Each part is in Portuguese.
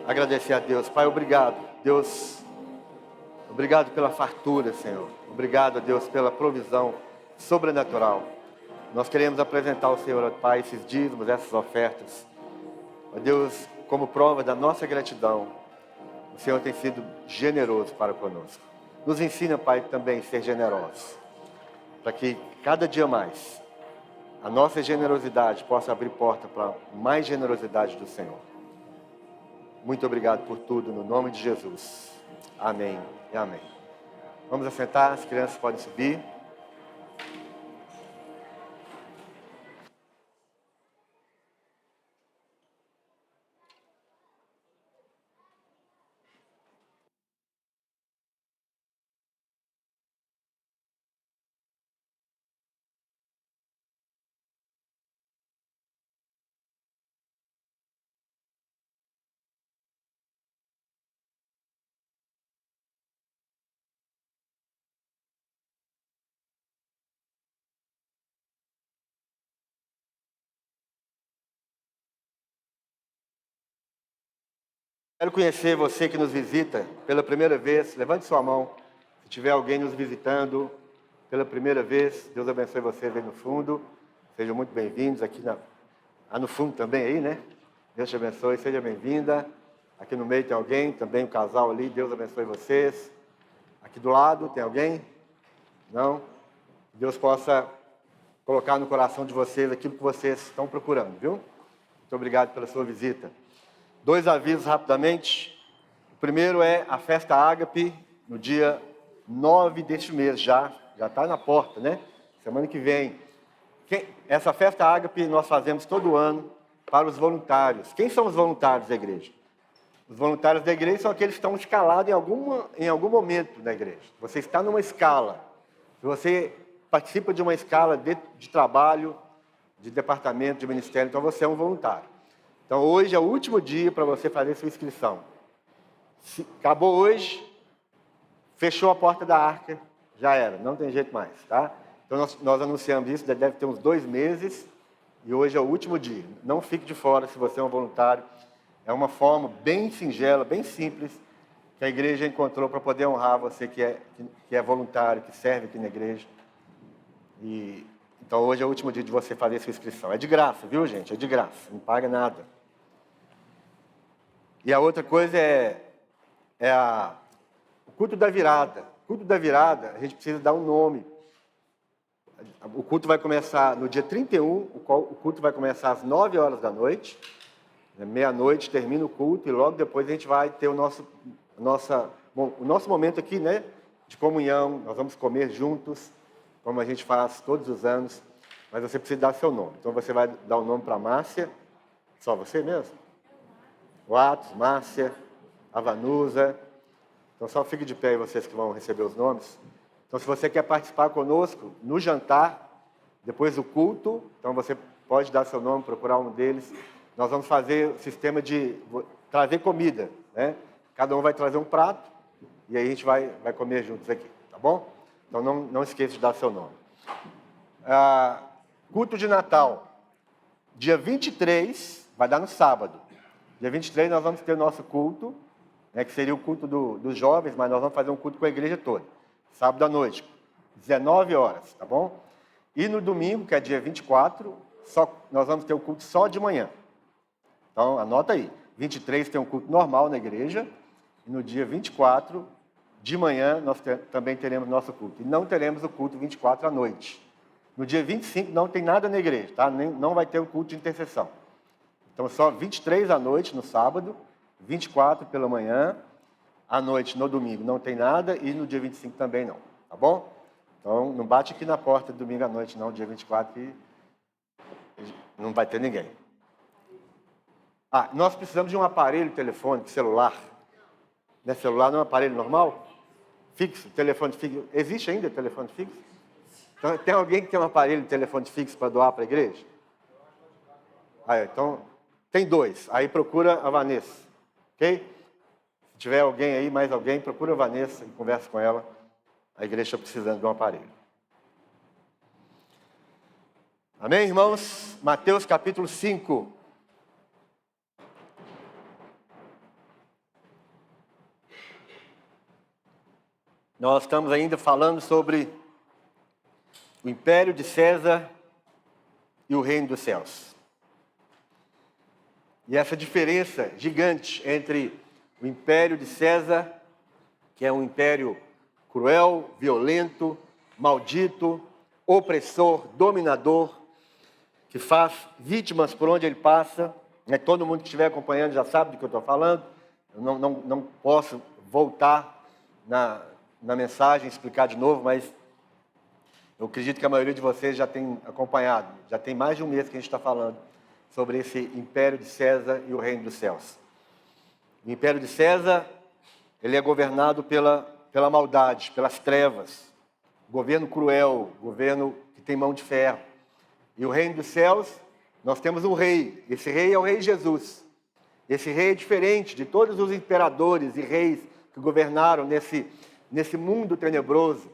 agradecer a Deus. Pai, obrigado. Deus, obrigado pela fartura, Senhor. Obrigado, Deus, pela provisão sobrenatural. Nós queremos apresentar ao Senhor, Pai, esses dízimos, essas ofertas. Ó Deus, como prova da nossa gratidão, o Senhor tem sido generoso para conosco. Nos ensina, Pai, também a ser generosos, para que cada dia mais a nossa generosidade possa abrir porta para mais generosidade do Senhor. Muito obrigado por tudo, no nome de Jesus. Amém e amém. Vamos assentar, as crianças podem subir. Quero conhecer você que nos visita pela primeira vez. Levante sua mão. Se tiver alguém nos visitando pela primeira vez, Deus abençoe vocês aí no fundo. Sejam muito bem-vindos aqui no fundo também aí, né? Deus te abençoe, seja bem-vinda. Aqui no meio tem alguém, também um casal ali. Deus abençoe vocês. Aqui do lado tem alguém? Não? Deus possa colocar no coração de vocês aquilo que vocês estão procurando, viu? Muito obrigado pela sua visita. 2 avisos rapidamente. O primeiro é a festa Ágape, no dia 9 deste mês, já está na porta, né? Semana que vem. Essa festa Ágape nós fazemos todo ano para os voluntários. Quem são os voluntários da igreja? Os voluntários da igreja são aqueles que estão escalados em algum momento da igreja. Você está numa escala. Se você participa de uma escala de trabalho, de departamento, de ministério, então você é um voluntário. Então, hoje é o último dia para você fazer sua inscrição. Acabou hoje, fechou a porta da arca, já era, não tem jeito mais, tá? Então, nós anunciamos isso, deve ter uns 2 meses, e hoje é o último dia. Não fique de fora se você é um voluntário. É uma forma bem singela, bem simples, que a igreja encontrou para poder honrar você que é voluntário, que serve aqui na igreja. Então, hoje é o último dia de você fazer sua inscrição. É de graça, viu, gente? É de graça, não paga nada. E a outra coisa é o culto da virada. O culto da virada, a gente precisa dar um nome. O culto vai começar no dia 31, o culto vai começar às 9 horas da noite. Meia-noite termina o culto e logo depois a gente vai ter o nosso momento aqui, né? De comunhão. Nós vamos comer juntos, como a gente faz todos os anos. Mas você precisa dar seu nome. Então você vai dar o nome para a Márcia. Só você mesmo? O Atos, Márcia, a Vanusa. Então só fique de pé aí vocês que vão receber os nomes. Então se você quer participar conosco no jantar, depois do culto, então você pode dar seu nome, procurar um deles. Nós vamos fazer o sistema de trazer comida, né? Cada um vai trazer um prato e aí a gente vai comer juntos aqui, tá bom? Então não esqueça de dar seu nome. Culto de Natal, dia 23, vai dar no sábado. Dia 23 nós vamos ter o nosso culto, né, que seria o culto dos jovens, mas nós vamos fazer um culto com a igreja toda. Sábado à noite, 19 horas, tá bom? E no domingo, que é dia 24, nós vamos ter o culto só de manhã. Então, anota aí. 23 tem um culto normal na igreja, e no dia 24, de manhã, nós também teremos nosso culto. E não teremos o culto 24 à noite. No dia 25 não tem nada na igreja, tá? Não vai ter o culto de intercessão. Então, só 23 à noite no sábado, 24 pela manhã, à noite no domingo não tem nada e no dia 25 também não, tá bom? Então, não bate aqui na porta domingo à noite não, dia 24 e não vai ter ninguém. Nós precisamos de um aparelho telefônico, celular. Não é celular, não é um aparelho normal? Fixo, telefone fixo. Existe ainda telefone fixo? Então, tem alguém que tem um aparelho de telefone fixo para doar para a igreja? Então, tem 2. Aí procura a Vanessa, ok? Se tiver alguém aí, mais alguém, procura a Vanessa e conversa com ela. A igreja está precisando de um aparelho. Amém, irmãos? Mateus capítulo 5. Nós estamos ainda falando sobre o império de César e o reino dos céus. E essa diferença gigante entre o império de César, que é um império cruel, violento, maldito, opressor, dominador, que faz vítimas por onde ele passa. Todo mundo que estiver acompanhando já sabe do que eu estou falando. Eu não posso voltar na mensagem, explicar de novo, mas eu acredito que a maioria de vocês já tem acompanhado. Já tem mais de um mês que a gente está falando sobre esse império de César e o reino dos céus. O império de César, ele é governado pela maldade, pelas trevas. Governo cruel, governo que tem mão de ferro. E o reino dos céus, nós temos um rei. Esse rei é o rei Jesus. Esse rei é diferente de todos os imperadores e reis que governaram nesse mundo tenebroso.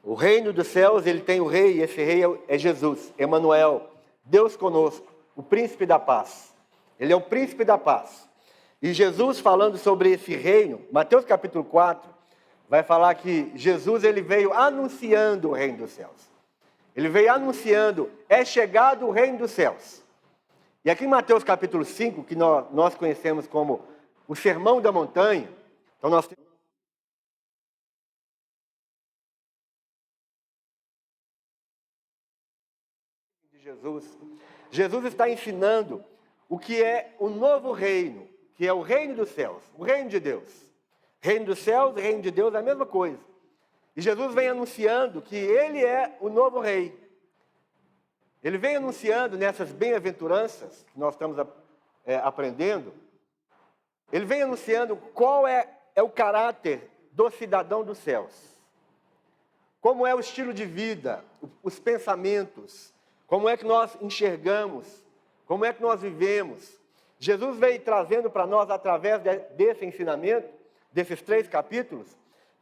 O reino dos céus, ele tem o rei, e esse rei é Jesus, Emanuel, Deus conosco, o príncipe da paz. Ele é o príncipe da paz. E Jesus, falando sobre esse reino, Mateus capítulo 4, vai falar que Jesus ele veio anunciando o reino dos céus. Ele veio anunciando, é chegado o reino dos céus. E aqui em Mateus capítulo 5, que nós conhecemos como o Sermão da Montanha, então nós temos de Jesus. Jesus está ensinando o que é o novo reino, que é o reino dos céus, o reino de Deus. Reino dos céus e reino de Deus é a mesma coisa. E Jesus vem anunciando que ele é o novo rei. Ele vem anunciando nessas bem-aventuranças que nós estamos aprendendo, ele vem anunciando qual é o caráter do cidadão dos céus. Como é o estilo de vida, os pensamentos, como é que nós enxergamos, como é que nós vivemos. Jesus veio trazendo para nós, através desse ensinamento, desses 3 capítulos,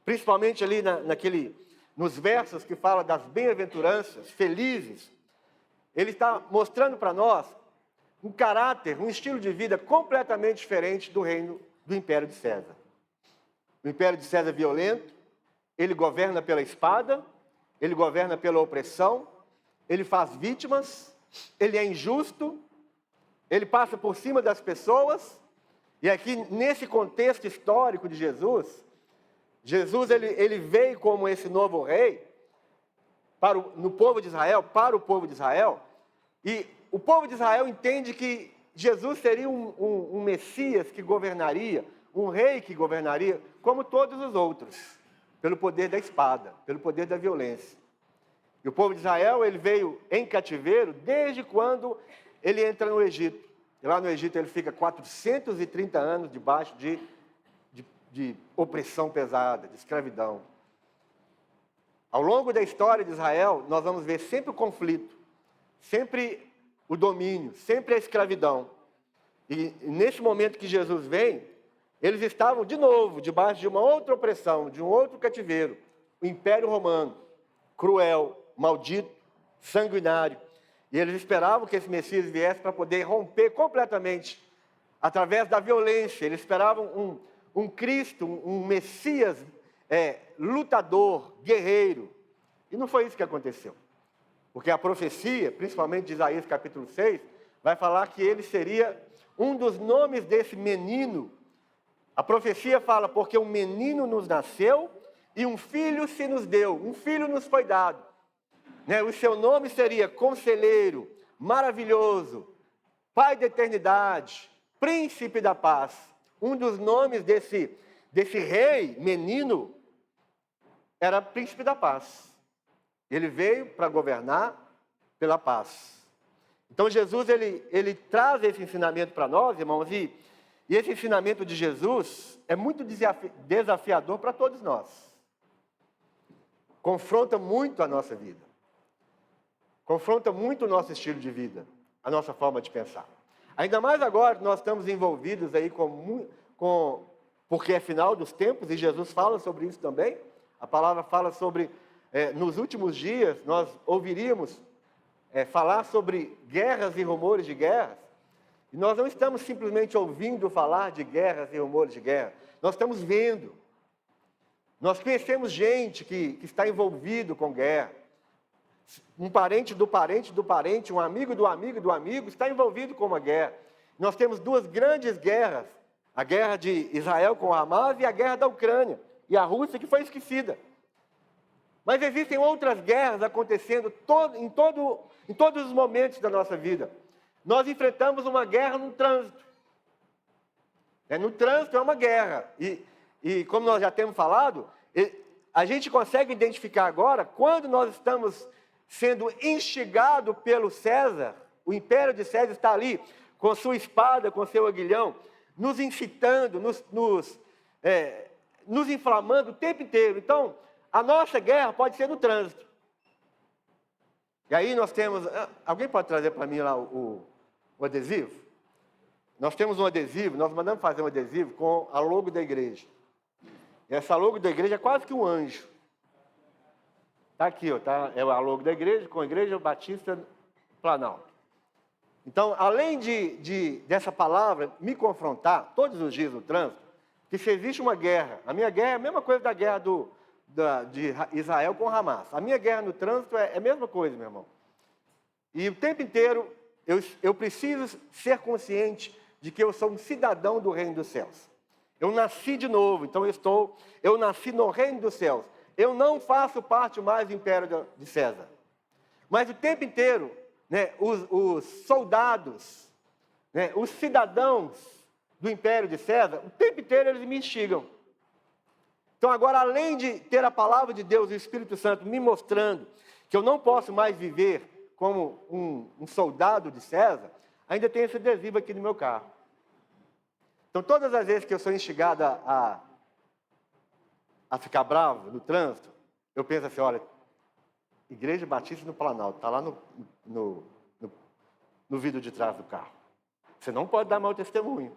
principalmente ali nos versos que fala das bem-aventuranças, felizes, ele está mostrando para nós um caráter, um estilo de vida completamente diferente do reino do Império de César. O Império de César é violento, ele governa pela espada, ele governa pela opressão, ele faz vítimas, ele é injusto, ele passa por cima das pessoas. E aqui, nesse contexto histórico de Jesus ele veio como esse novo rei para o povo de Israel, e o povo de Israel entende que Jesus seria um Messias que governaria, um rei que governaria, como todos os outros, pelo poder da espada, pelo poder da violência. E o povo de Israel, ele veio em cativeiro desde quando ele entra no Egito. E lá no Egito ele fica 430 anos debaixo de opressão pesada, de escravidão. Ao longo da história de Israel, nós vamos ver sempre o conflito, sempre o domínio, sempre a escravidão. E nesse momento que Jesus vem, eles estavam de novo debaixo de uma outra opressão, de um outro cativeiro, o Império Romano, cruel, maldito, sanguinário. E eles esperavam que esse Messias viesse para poder romper completamente, através da violência. Eles esperavam um Cristo, um Messias lutador, guerreiro. E não foi isso que aconteceu. Porque a profecia, principalmente de Isaías capítulo 6, vai falar que ele seria um dos nomes desse menino. A profecia fala, porque um menino nos nasceu e um filho se nos deu, um filho nos foi dado. O seu nome seria Conselheiro, Maravilhoso, Pai da Eternidade, Príncipe da Paz. Um dos nomes desse rei, menino, era Príncipe da Paz. Ele veio para governar pela paz. Então Jesus, ele traz esse ensinamento para nós, irmãos, e esse ensinamento de Jesus é muito desafiador para todos nós. Confronta muito a nossa vida. Confronta muito o nosso estilo de vida, a nossa forma de pensar. Ainda mais agora que nós estamos envolvidos aí porque é final dos tempos, e Jesus fala sobre isso também. A palavra fala sobre, nos últimos dias, nós ouviríamos falar sobre guerras e rumores de guerras. E nós não estamos simplesmente ouvindo falar de guerras e rumores de guerra. Nós estamos vendo. Nós conhecemos gente que está envolvido com guerra. Um parente do parente do parente, um amigo do amigo do amigo está envolvido com uma guerra. Nós temos duas grandes guerras, a guerra de Israel com Hamas e a guerra da Ucrânia, e a Rússia que foi esquecida. Mas existem outras guerras acontecendo em todos os momentos da nossa vida. Nós enfrentamos uma guerra no trânsito. No trânsito é uma guerra. E como nós já temos falado, a gente consegue identificar agora, quando nós estamos sendo instigados pelo César, o império de César está ali, com sua espada, com seu aguilhão, nos incitando, nos inflamando o tempo inteiro. Então, a nossa guerra pode ser no trânsito. E aí nós temos... Alguém pode trazer para mim lá o adesivo? Nós temos um adesivo, nós mandamos fazer um adesivo com a logo da igreja. E essa logo da igreja é quase que um anjo. Está aqui, ó, tá? É a logo da igreja, com a Igreja Batista Planalto. Então, além dessa palavra me confrontar todos os dias no trânsito, que se existe uma guerra, a minha guerra é a mesma coisa da guerra de Israel com Hamas. A minha guerra no trânsito é a mesma coisa, meu irmão. E o tempo inteiro eu preciso ser consciente de que eu sou um cidadão do reino dos céus. Eu nasci de novo, então eu nasci no reino dos céus. Eu não faço parte mais do império de César. Mas o tempo inteiro, né, os soldados, né, os cidadãos do império de César, o tempo inteiro eles me instigam. Então agora, além de ter a palavra de Deus e o Espírito Santo me mostrando que eu não posso mais viver como um soldado de César, ainda tem esse adesivo aqui no meu carro. Então todas as vezes que eu sou instigado a ficar bravo no trânsito, eu penso assim, olha, Igreja Batista no Planalto, está lá no vidro de trás do carro. Você não pode dar mau testemunho.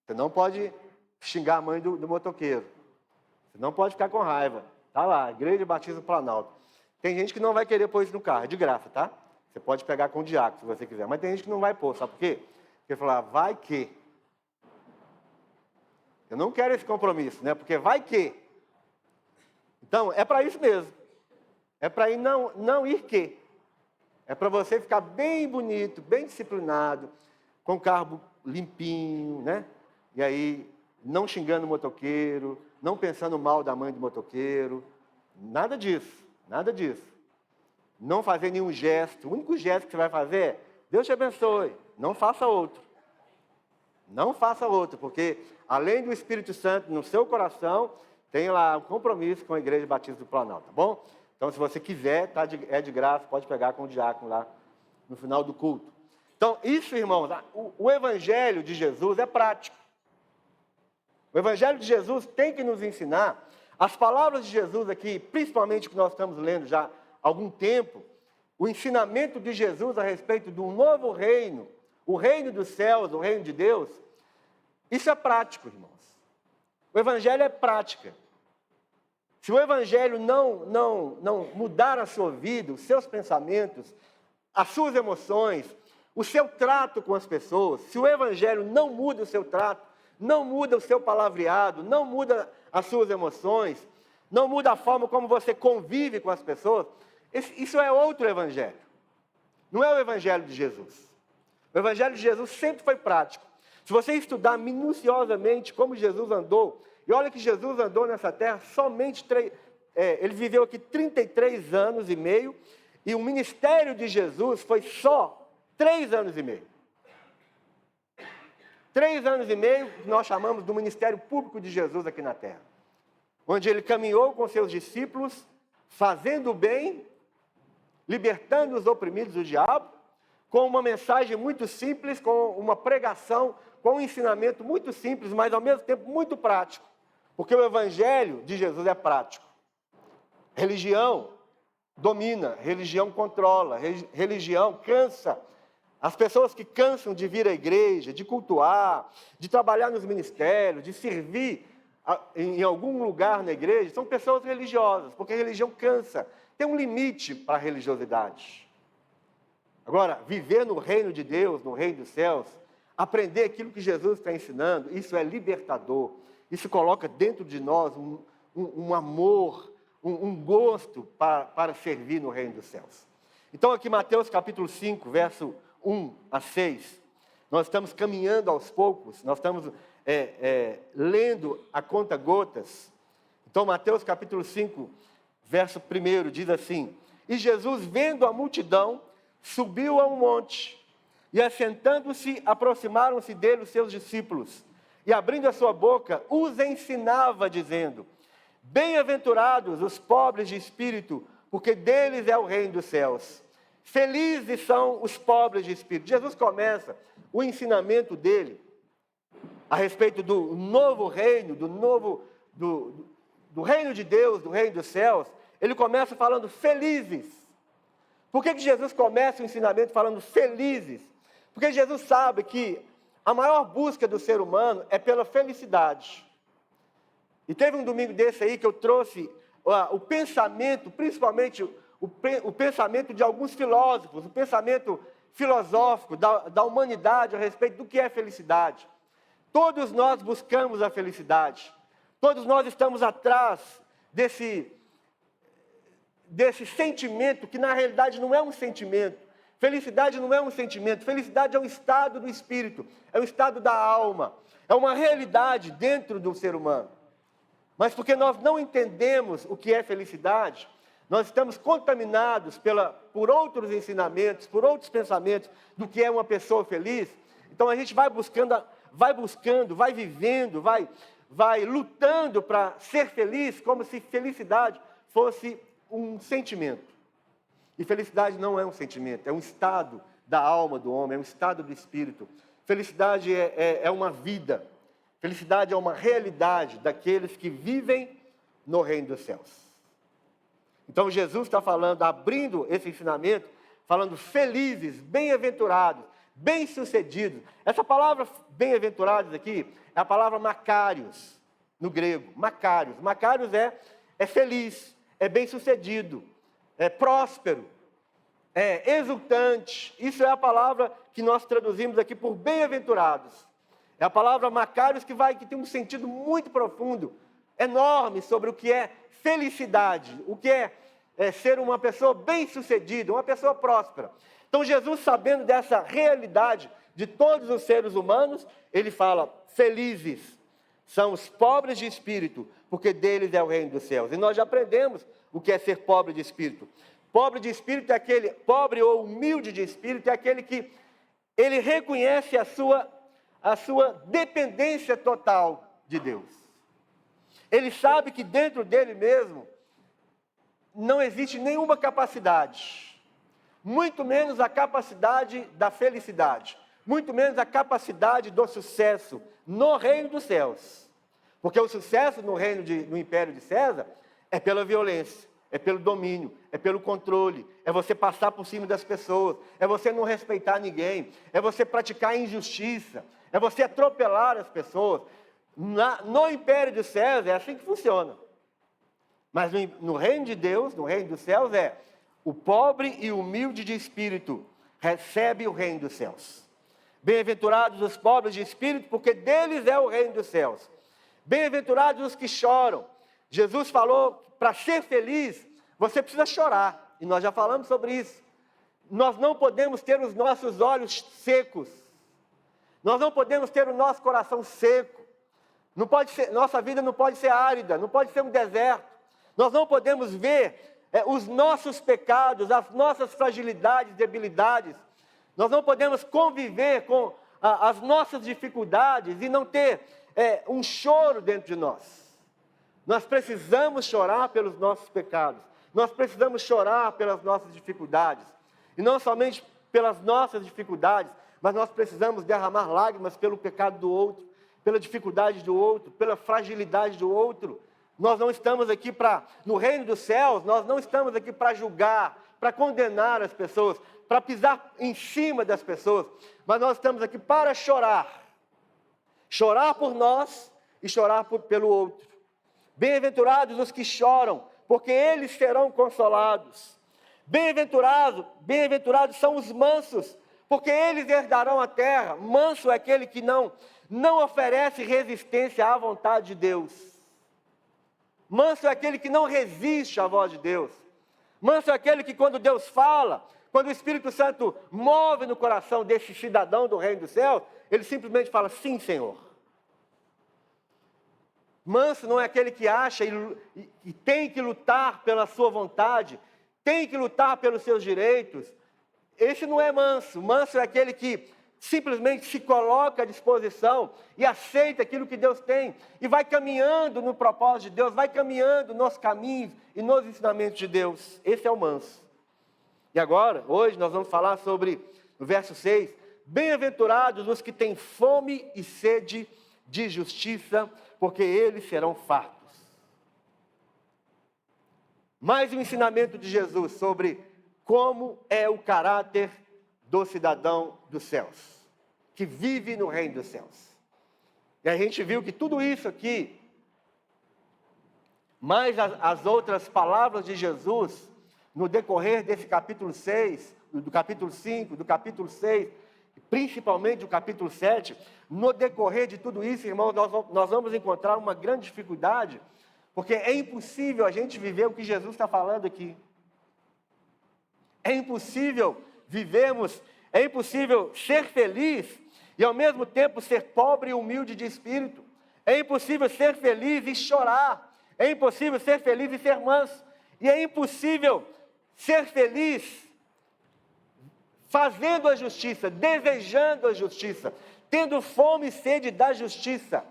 Você não pode xingar a mãe do motoqueiro. Você não pode ficar com raiva. Está lá, Igreja Batista no Planalto. Tem gente que não vai querer pôr isso no carro, é de graça, tá? Você pode pegar com o diácono, se você quiser. Mas tem gente que não vai pôr, sabe por quê? Porque falar, vai que. Eu não quero esse compromisso, né? Porque vai que. Então, é para isso mesmo. É para ir não ir que. É para você ficar bem bonito, bem disciplinado, com o carro limpinho, né? E aí, não xingando o motoqueiro, não pensando mal da mãe do motoqueiro. Nada disso, nada disso. Não fazer nenhum gesto. O único gesto que você vai fazer é, Deus te abençoe, não faça outro. Não faça outro, porque além do Espírito Santo no seu coração, tem lá um compromisso com a Igreja Batista do Planalto, tá bom? Então, se você quiser, é de graça, pode pegar com o diácono lá no final do culto. Então, isso, irmãos, o Evangelho de Jesus é prático. O Evangelho de Jesus tem que nos ensinar. As palavras de Jesus aqui, principalmente que nós estamos lendo já há algum tempo, o ensinamento de Jesus a respeito de um novo reino, o reino dos céus, o reino de Deus, isso é prático, irmãos. O Evangelho é prática. Se o Evangelho não mudar a sua vida, os seus pensamentos, as suas emoções, o seu trato com as pessoas, se o Evangelho não muda o seu trato, não muda o seu palavreado, não muda as suas emoções, não muda a forma como você convive com as pessoas, isso é outro Evangelho. Não é o Evangelho de Jesus. O Evangelho de Jesus sempre foi prático. Se você estudar minuciosamente como Jesus andou, e olha que Jesus andou nessa terra somente ele viveu aqui 33 anos e meio, e o ministério de Jesus foi só 3 anos e meio. 3 anos e meio, nós chamamos do ministério público de Jesus aqui na terra. Onde ele caminhou com seus discípulos, fazendo o bem, libertando os oprimidos do diabo, com uma mensagem muito simples, com uma pregação, com um ensinamento muito simples, mas ao mesmo tempo muito prático. Porque o Evangelho de Jesus é prático. Religião domina, religião controla, religião cansa. As pessoas que cansam de vir à igreja, de cultuar, de trabalhar nos ministérios, de servir em algum lugar na igreja, são pessoas religiosas, porque a religião cansa. Tem um limite para a religiosidade. Agora, viver no reino de Deus, no reino dos céus, aprender aquilo que Jesus está ensinando, isso é libertador. Isso coloca dentro de nós um amor, um gosto para servir no reino dos céus. Então aqui Mateus capítulo 5, verso 1 a 6, nós estamos caminhando aos poucos, nós estamos lendo a conta gotas. Então Mateus capítulo 5, verso 1 diz assim: E Jesus, vendo a multidão, subiu a um monte, e assentando-se, aproximaram-se dele os seus discípulos, e abrindo a sua boca, os ensinava, dizendo: Bem-aventurados os pobres de espírito, porque deles é o reino dos céus. Felizes são os pobres de espírito. Jesus começa o ensinamento dele a respeito do novo reino, do reino de Deus, do reino dos céus. Ele começa falando felizes. Por que Jesus começa o ensinamento falando felizes? Porque Jesus sabe que a maior busca do ser humano é pela felicidade. E teve um domingo desse aí que eu trouxe o pensamento, principalmente o pensamento de alguns filósofos, o pensamento filosófico da humanidade a respeito do que é felicidade. Todos nós buscamos a felicidade. Todos nós estamos atrás desse sentimento que na realidade não é um sentimento. Felicidade não é um sentimento, felicidade é um estado do espírito, é um estado da alma, é uma realidade dentro do ser humano. Mas porque nós não entendemos o que é felicidade, nós estamos contaminados por outros ensinamentos, por outros pensamentos do que é uma pessoa feliz. Então a gente vai buscando, vai vivendo, vai lutando para ser feliz, como se felicidade fosse um sentimento. E felicidade não é um sentimento, é um estado da alma do homem, é um estado do espírito. Felicidade é uma vida. Felicidade é uma realidade daqueles que vivem no reino dos céus. Então Jesus está falando, abrindo esse ensinamento, falando felizes, bem-aventurados, bem-sucedidos. Essa palavra bem-aventurados aqui é a palavra makarios, no grego. Makarios. Makarios é feliz, é bem-sucedido, é próspero, é exultante. Isso é a palavra que nós traduzimos aqui por bem-aventurados. É a palavra makarios que tem um sentido muito profundo, enorme, sobre o que é felicidade, o que é ser uma pessoa bem-sucedida, uma pessoa próspera. Então Jesus, sabendo dessa realidade de todos os seres humanos, ele fala: felizes são os pobres de espírito, porque deles é o reino dos céus. E nós já aprendemos o que é ser pobre de espírito. Pobre de espírito é aquele, pobre ou humilde de espírito, é aquele que ele reconhece a sua dependência total de Deus. Ele sabe que dentro dele mesmo não existe nenhuma capacidade, muito menos a capacidade da felicidade, muito menos a capacidade do sucesso no reino dos céus. Porque o sucesso no império de César é pela violência, é pelo domínio, é pelo controle, é você passar por cima das pessoas, é você não respeitar ninguém, é você praticar injustiça, é você atropelar as pessoas. No império de César é assim que funciona. Mas no reino de Deus, no reino dos céus, o pobre e humilde de espírito recebe o reino dos céus. Bem-aventurados os pobres de espírito, porque deles é o reino dos céus. Bem-aventurados os que choram. Jesus falou que para ser feliz, você precisa chorar. E nós já falamos sobre isso. Nós não podemos ter os nossos olhos secos. Nós não podemos ter o nosso coração seco. Nossa vida não pode ser árida, não pode ser um deserto. Nós não podemos ver os nossos pecados, as nossas fragilidades, debilidades. Nós não podemos conviver com as nossas dificuldades e não ter um choro dentro de nós. Nós precisamos chorar pelos nossos pecados. Nós precisamos chorar pelas nossas dificuldades. E não somente pelas nossas dificuldades, mas nós precisamos derramar lágrimas pelo pecado do outro, pela dificuldade do outro, pela fragilidade do outro. Nós não estamos aqui no reino dos céus, nós não estamos aqui para julgar, para condenar as pessoas, para pisar em cima das pessoas, mas nós estamos aqui para chorar. Chorar por nós e chorar pelo outro. Bem-aventurados os que choram, porque eles serão consolados. Bem-aventurados são os mansos, porque eles herdarão a terra. Manso é aquele que não oferece resistência à vontade de Deus. Manso é aquele que não resiste à voz de Deus. Manso é aquele que quando Deus fala, quando o Espírito Santo move no coração desse cidadão do reino dos céus, ele simplesmente fala, sim, Senhor. Manso não é aquele que acha e tem que lutar pela sua vontade, tem que lutar pelos seus direitos. Esse não é manso. Manso é aquele que simplesmente se coloca à disposição e aceita aquilo que Deus tem e vai caminhando no propósito de Deus, vai caminhando nos caminhos e nos ensinamentos de Deus. Esse é o manso. E agora, hoje, nós vamos falar sobre, no verso 6, bem-aventurados os que têm fome e sede de justiça, porque eles serão fartos. Mais um ensinamento de Jesus sobre como é o caráter do cidadão dos céus, que vive no reino dos céus. E a gente viu que tudo isso aqui, mais as outras palavras de Jesus, no decorrer desse capítulo 6, do capítulo 5, do capítulo 6, principalmente do capítulo 7, no decorrer de tudo isso, irmãos, nós vamos encontrar uma grande dificuldade, porque é impossível a gente viver o que Jesus está falando aqui. É impossível vivermos, é impossível ser feliz e ao mesmo tempo ser pobre e humilde de espírito. É impossível ser feliz e chorar. É impossível ser feliz e ser manso. E é impossível ser feliz fazendo a justiça, desejando a justiça, tendo fome e sede da justiça.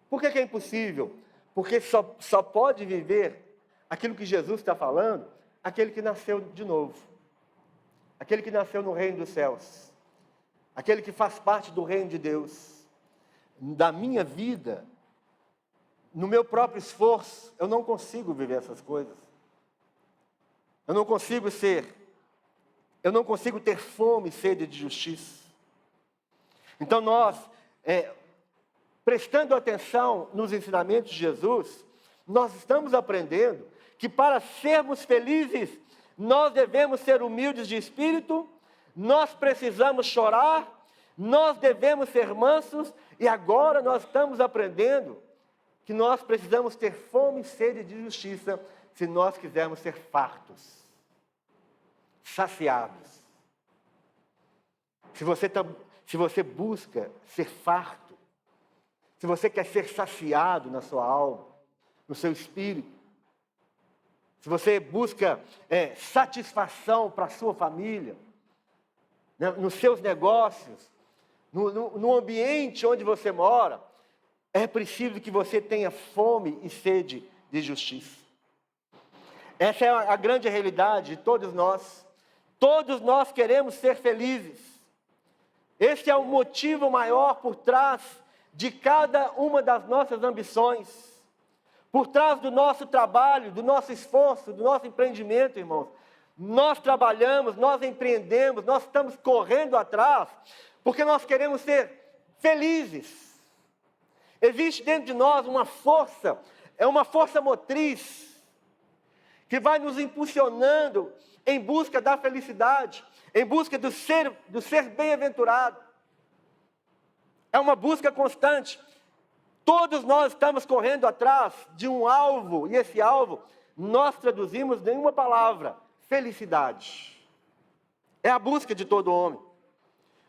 Por que é impossível? Porque só pode viver aquilo que Jesus está falando aquele que nasceu de novo. Aquele que nasceu no reino dos céus. Aquele que faz parte do reino de Deus. Da minha vida, no meu próprio esforço, eu não consigo viver essas coisas. Eu não consigo ter fome e sede de justiça. Então nós, prestando atenção nos ensinamentos de Jesus, nós estamos aprendendo que para sermos felizes, nós devemos ser humildes de espírito, nós precisamos chorar, nós devemos ser mansos, e agora nós estamos aprendendo que nós precisamos ter fome e sede de justiça, se nós quisermos ser fartos, saciados. Se você busca ser farto, se você quer ser saciado na sua alma, no seu espírito, se você busca satisfação para a sua família, né, nos seus negócios, no ambiente onde você mora, é preciso que você tenha fome e sede de justiça. Essa é a grande realidade de todos nós. Todos nós queremos ser felizes. Este é o motivo maior por trás de cada uma das nossas ambições. Por trás do nosso trabalho, do nosso esforço, do nosso empreendimento, irmãos. Nós trabalhamos, nós empreendemos, nós estamos correndo atrás, porque nós queremos ser felizes. Existe dentro de nós uma força, é uma força motriz, que vai nos impulsionando em busca da felicidade, em busca do ser bem-aventurado. É uma busca constante. Todos nós estamos correndo atrás de um alvo, e esse alvo nós traduzimos em uma palavra: felicidade. É a busca de todo homem.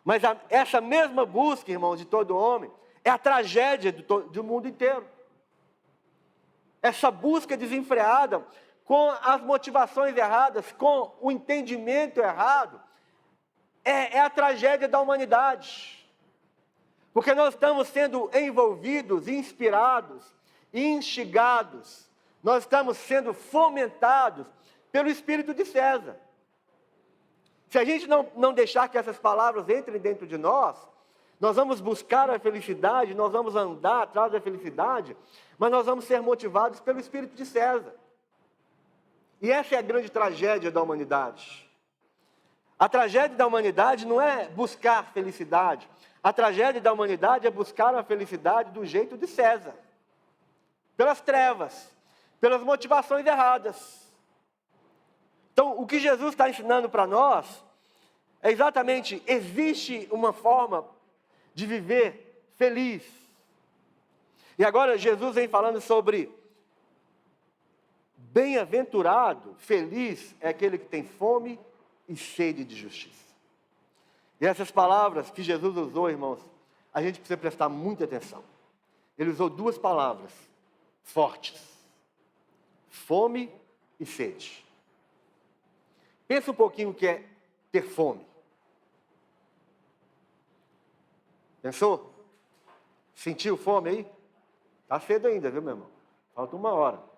Mas essa mesma busca, irmãos, de todo homem, é a tragédia do mundo inteiro. Essa busca desenfreada, com as motivações erradas, com o entendimento errado, é a tragédia da humanidade. Porque nós estamos sendo envolvidos, inspirados, instigados, nós estamos sendo fomentados pelo Espírito de César. Se a gente não deixar que essas palavras entrem dentro de nós vamos buscar a felicidade, nós vamos andar atrás da felicidade, mas nós vamos ser motivados pelo Espírito de César. E essa é a grande tragédia da humanidade. A tragédia da humanidade não é buscar felicidade. A tragédia da humanidade é buscar a felicidade do jeito de César. Pelas trevas, pelas motivações erradas. Então, o que Jesus está ensinando para nós é exatamente, existe uma forma de viver feliz. E agora Jesus vem falando sobre Bem-aventurado, feliz é aquele que tem fome e sede de justiça. E essas palavras que Jesus usou, irmãos, a gente precisa prestar muita atenção. Ele usou duas palavras fortes: fome e sede. Pensa um pouquinho o que é ter fome. Pensou? Sentiu fome aí? Está cedo ainda, viu, meu irmão? Falta 1 hora.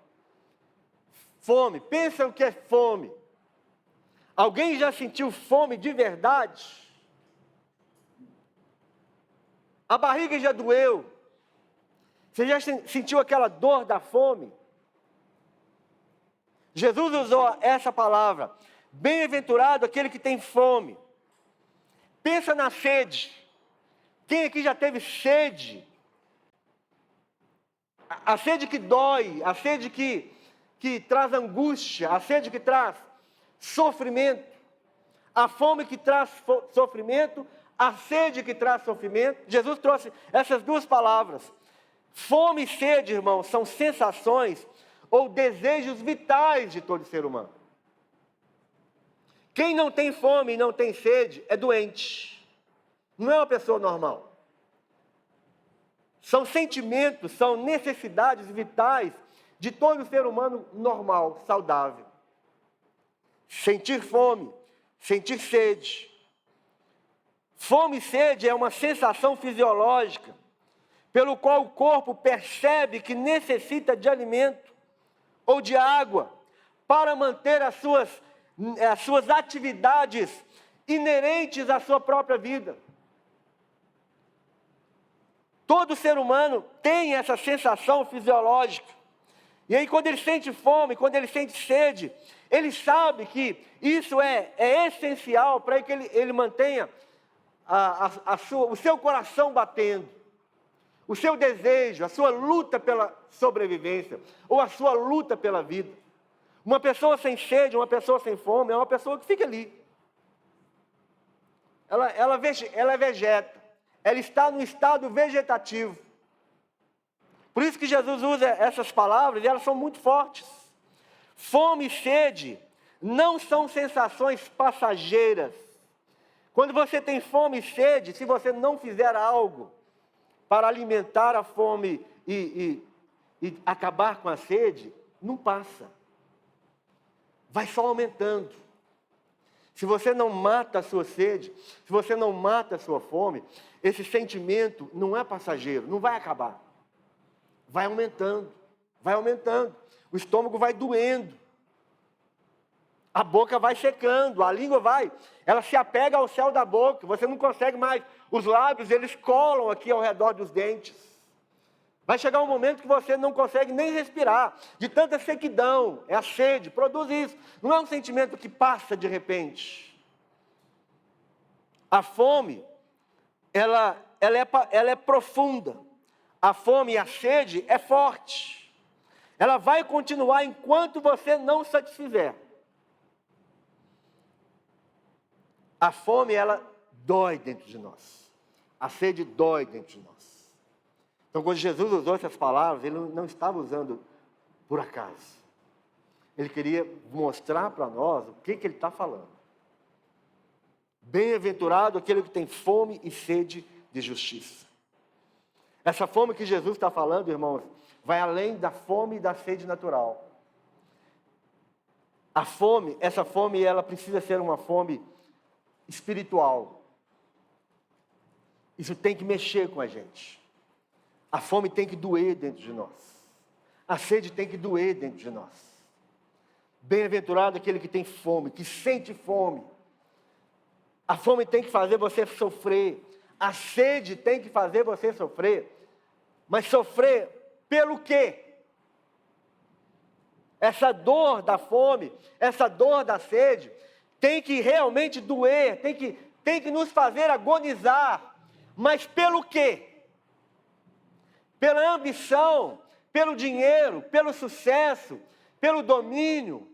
Fome, pensa o que é fome. Alguém já sentiu fome de verdade? A barriga já doeu? Você já sentiu aquela dor da fome? Jesus usou essa palavra: bem-aventurado aquele que tem fome. Pensa na sede. Quem aqui já teve sede? A sede que dói, a sede que traz angústia, a sede que traz sofrimento, a fome que traz sofrimento, a sede que traz sofrimento. Jesus trouxe essas duas palavras. Fome e sede, irmãos, são sensações ou desejos vitais de todo ser humano. Quem não tem fome e não tem sede é doente. Não é uma pessoa normal. São sentimentos, são necessidades vitais de todo ser humano normal, saudável. Sentir fome, sentir sede. Fome e sede é uma sensação fisiológica pelo qual o corpo percebe que necessita de alimento ou de água para manter as suas atividades inerentes à sua própria vida. Todo ser humano tem essa sensação fisiológica. E aí, quando ele sente fome, quando ele sente sede, ele sabe que isso é essencial para que ele mantenha o seu coração batendo, o seu desejo, a sua luta pela sobrevivência, ou a sua luta pela vida. Uma pessoa sem sede, uma pessoa sem fome, é uma pessoa que fica ali. Ela vegeta, ela está no estado vegetativo. Por isso que Jesus usa essas palavras, e elas são muito fortes. Fome e sede não são sensações passageiras. Quando você tem fome e sede, se você não fizer algo para alimentar a fome e acabar com a sede, não passa. Vai só aumentando. Se você não mata a sua sede, se você não mata a sua fome, esse sentimento não é passageiro, não vai acabar. Vai aumentando, vai aumentando. O estômago vai doendo. A boca vai secando, a língua ela se apega ao céu da boca, você não consegue mais. Os lábios, eles colam aqui ao redor dos dentes. Vai chegar um momento que você não consegue nem respirar, de tanta sequidão. É a sede, produz isso. Não é um sentimento que passa de repente. A fome, ela é profunda. A fome e a sede é forte. Ela vai continuar enquanto você não satisfizer. A fome, ela dói dentro de nós. A sede dói dentro de nós. Então, quando Jesus usou essas palavras, ele não estava usando por acaso. Ele queria mostrar para nós o que ele está falando. Bem-aventurado aquele que tem fome e sede de justiça. Essa fome que Jesus está falando, irmãos, vai além da fome e da sede natural. A fome, essa fome, ela precisa ser uma fome espiritual. Isso tem que mexer com a gente. A fome tem que doer dentro de nós. A sede tem que doer dentro de nós. Bem-aventurado aquele que tem fome, que sente fome. A fome tem que fazer você sofrer. A sede tem que fazer você sofrer. Mas sofrer pelo quê? Essa dor da fome, essa dor da sede, tem que realmente doer, tem que nos fazer agonizar. Mas pelo quê? Pela ambição, pelo dinheiro, pelo sucesso, pelo domínio.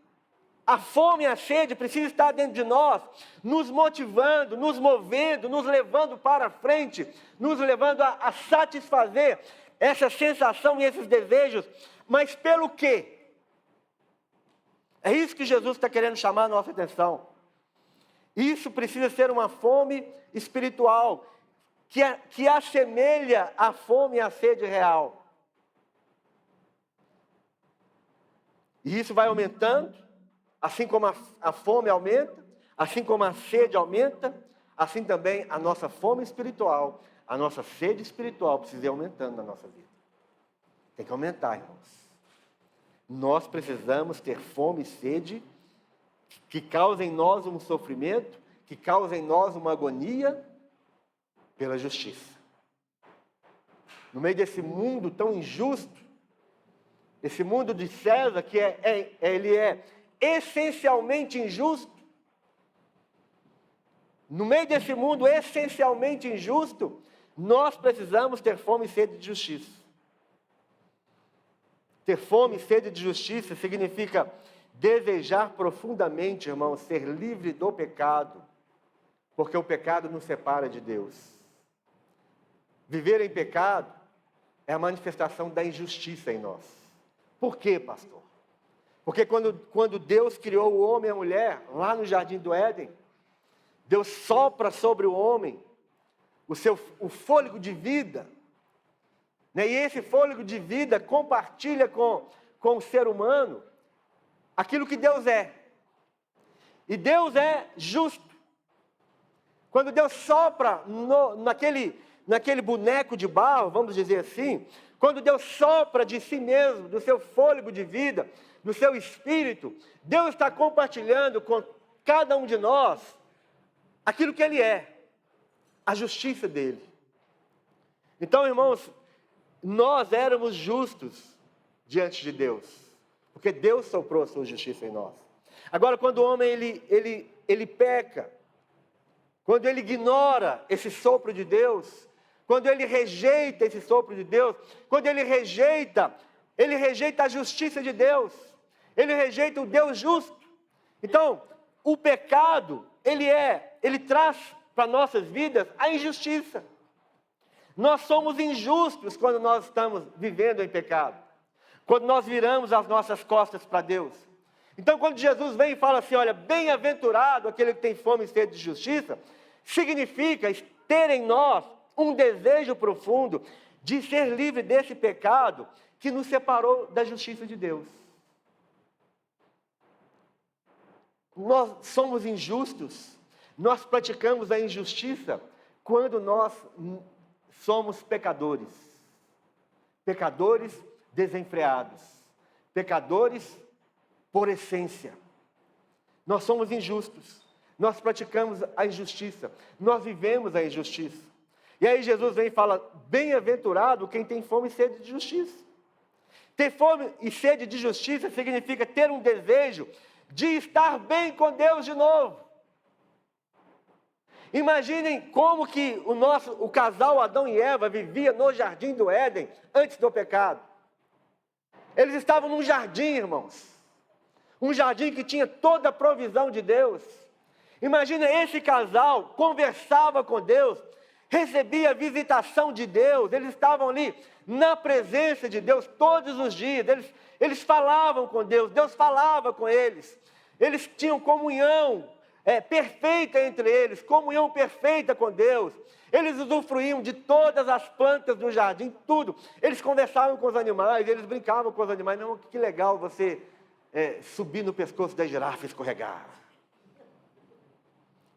A fome e a sede precisam estar dentro de nós, nos motivando, nos movendo, nos levando para frente, nos levando a satisfazer essa sensação e esses desejos. Mas pelo quê? É isso que Jesus está querendo chamar a nossa atenção. Isso precisa ser uma fome espiritual, que assemelha a fome e a sede real. E isso vai aumentando, assim como a fome aumenta, assim como a sede aumenta, assim também a nossa fome espiritual, a nossa sede espiritual precisa ir aumentando na nossa vida. Tem que aumentar, irmãos. Nós precisamos ter fome e sede que causem em nós um sofrimento, que causem em nós uma agonia pela justiça. No meio desse mundo tão injusto, esse mundo de César, que ele é essencialmente injusto, no meio desse mundo essencialmente injusto, nós precisamos ter fome e sede de justiça. Ter fome e sede de justiça significa desejar profundamente, irmãos, ser livre do pecado, porque o pecado nos separa de Deus. Viver em pecado é a manifestação da injustiça em nós. Por quê, pastor? Porque quando Deus criou o homem e a mulher, lá no Jardim do Éden, Deus sopra sobre o homem o fôlego de vida, né? E esse fôlego de vida compartilha com o ser humano aquilo que Deus é. E Deus é justo. Quando Deus sopra naquele boneco de barro, vamos dizer assim, quando Deus sopra de si mesmo, do seu fôlego de vida, do seu espírito, Deus está compartilhando com cada um de nós aquilo que Ele é, a justiça dEle. Então, irmãos, nós éramos justos diante de Deus, porque Deus soprou a sua justiça em nós. Agora, quando o homem ele peca, quando ele ignora esse sopro de Deus, quando ele rejeita esse sopro de Deus, quando ele rejeita a justiça de Deus, ele rejeita o Deus justo. Então, o pecado, ele traz para nossas vidas a injustiça. Nós somos injustos quando nós estamos vivendo em pecado, quando nós viramos as nossas costas para Deus. Então, quando Jesus vem e fala assim, olha, bem-aventurado aquele que tem fome e sede de justiça, significa ter em nós um desejo profundo de ser livre desse pecado que nos separou da justiça de Deus. Nós somos injustos, nós praticamos a injustiça quando nós somos pecadores. Pecadores desenfreados. Pecadores por essência. Nós somos injustos. Nós praticamos a injustiça. Nós vivemos a injustiça. E aí Jesus vem e fala, bem-aventurado quem tem fome e sede de justiça. Ter fome e sede de justiça significa ter um desejo de estar bem com Deus de novo. Imaginem como que o casal Adão e Eva vivia no Jardim do Éden antes do pecado. Eles estavam num jardim, irmãos. Um jardim que tinha toda a provisão de Deus. Imagina esse casal conversava com Deus, recebia a visitação de Deus, eles estavam ali na presença de Deus todos os dias, eles falavam com Deus, Deus falava com eles tinham comunhão perfeita entre eles, comunhão perfeita com Deus, eles usufruíam de todas as plantas do jardim, tudo, eles conversavam com os animais, eles brincavam com os animais, não, que legal você subir no pescoço da girafa e escorregar.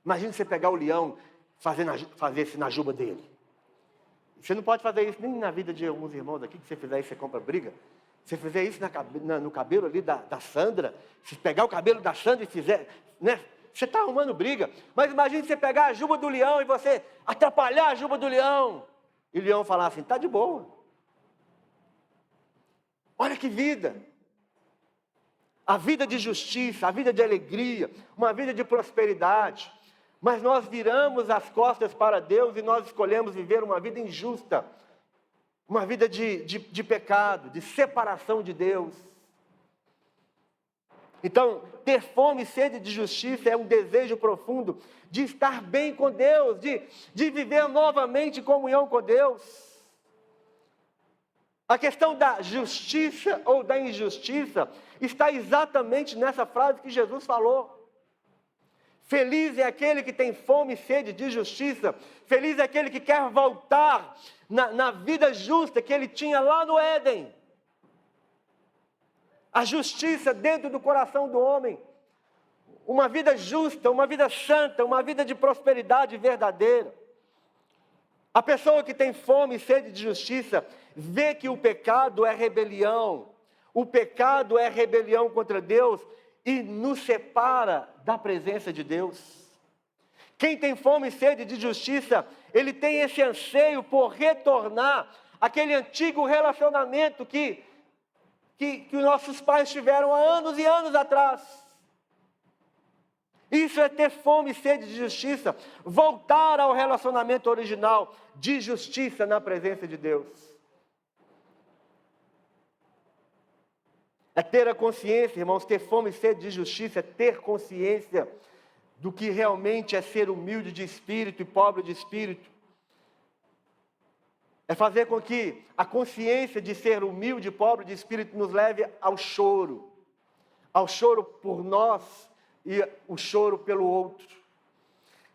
Imagina você pegar o leão, fazer isso na juba dele. Você não pode fazer isso nem na vida de alguns irmãos aqui, que você fizer isso, você compra briga. Se você fizer isso no cabelo ali da Sandra, se pegar o cabelo da Sandra e fizer, né? Você está arrumando briga. Mas imagine você pegar a juba do leão e você atrapalhar a juba do leão. E o leão falar assim, está de boa. Olha que vida. A vida de justiça, a vida de alegria, uma vida de prosperidade. Mas nós viramos as costas para Deus e nós escolhemos viver uma vida injusta. Uma vida de pecado, de separação de Deus. Então, ter fome e sede de justiça é um desejo profundo de estar bem com Deus, de viver novamente em comunhão com Deus. A questão da justiça ou da injustiça está exatamente nessa frase que Jesus falou. Feliz é aquele que tem fome e sede de justiça. Feliz é aquele que quer voltar na vida justa que ele tinha lá no Éden. A justiça dentro do coração do homem. Uma vida justa, uma vida santa, uma vida de prosperidade verdadeira. A pessoa que tem fome e sede de justiça vê que o pecado é rebelião. O pecado é rebelião contra Deus e nos separa da presença de Deus. Quem tem fome e sede de justiça, ele tem esse anseio por retornar àquele antigo relacionamento que nossos pais tiveram há anos e anos atrás. Isso é ter fome e sede de justiça, voltar ao relacionamento original de justiça na presença de Deus. É ter a consciência, irmãos, ter fome e sede de justiça, é ter consciência do que realmente é ser humilde de espírito e pobre de espírito. É fazer com que a consciência de ser humilde e pobre de espírito nos leve ao choro por nós e o choro pelo outro.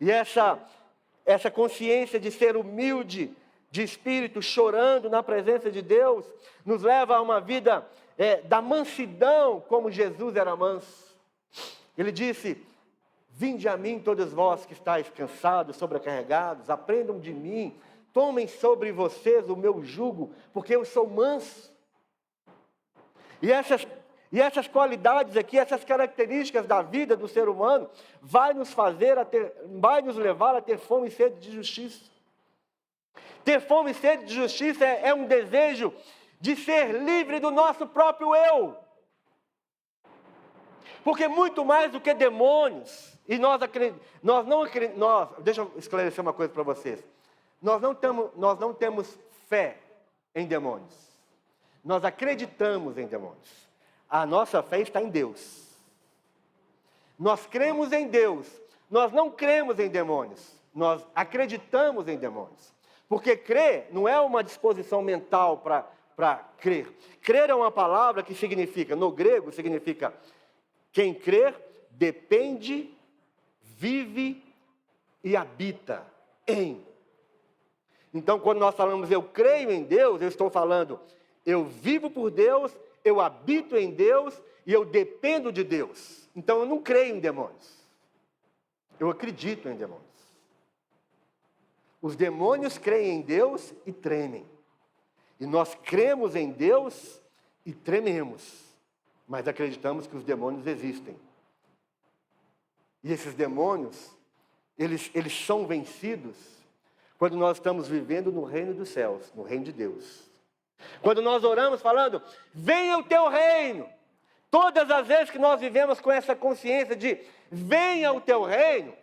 E essa consciência de ser humilde de espírito, chorando na presença de Deus, nos leva a uma vida da mansidão, como Jesus era manso. Ele disse: vinde a mim todos vós que estáis cansados, sobrecarregados, aprendam de mim, tomem sobre vocês o meu jugo, porque eu sou manso. E essas qualidades aqui, essas características da vida do ser humano, vai nos levar a ter fome e sede de justiça. Ter fome e sede de justiça é um desejo de ser livre do nosso próprio eu. Porque muito mais do que demônios, e deixa eu esclarecer uma coisa para vocês. Nós não temos fé em demônios. Nós acreditamos em demônios. A nossa fé está em Deus. Nós cremos em Deus. Nós não cremos em demônios. Nós acreditamos em demônios. Porque crer não é uma disposição mental para crer. Crer é uma palavra que significa, no grego, significa quem crer depende, vive e habita em. Então, quando nós falamos eu creio em Deus, eu estou falando eu vivo por Deus, eu habito em Deus e eu dependo de Deus. Então, eu não creio em demônios. Eu acredito em demônios. Os demônios creem em Deus e tremem. E nós cremos em Deus e trememos. Mas acreditamos que os demônios existem. E esses demônios, eles são vencidos quando nós estamos vivendo no reino dos céus, no reino de Deus. Quando nós oramos falando, venha o teu reino. Todas as vezes que nós vivemos com essa consciência de venha o teu reino,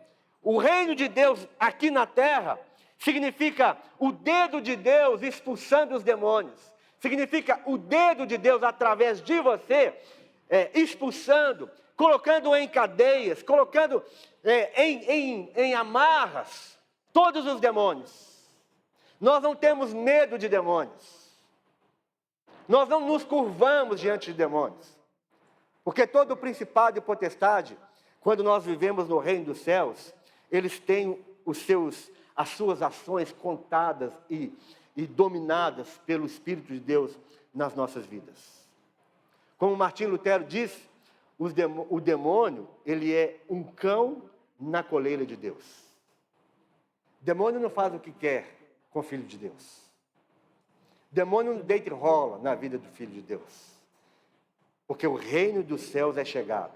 o reino de Deus aqui na terra, significa o dedo de Deus expulsando os demônios. Significa o dedo de Deus através de você, expulsando, colocando em cadeias, colocando em amarras todos os demônios. Nós não temos medo de demônios. Nós não nos curvamos diante de demônios. Porque todo principado e potestade, quando nós vivemos no reino dos céus, eles têm as suas ações contadas e dominadas pelo Espírito de Deus nas nossas vidas. Como Martinho Lutero disse, o demônio, ele é um cão na coleira de Deus. O demônio não faz o que quer com o Filho de Deus. O demônio não deita e rola na vida do Filho de Deus. Porque o reino dos céus é chegado.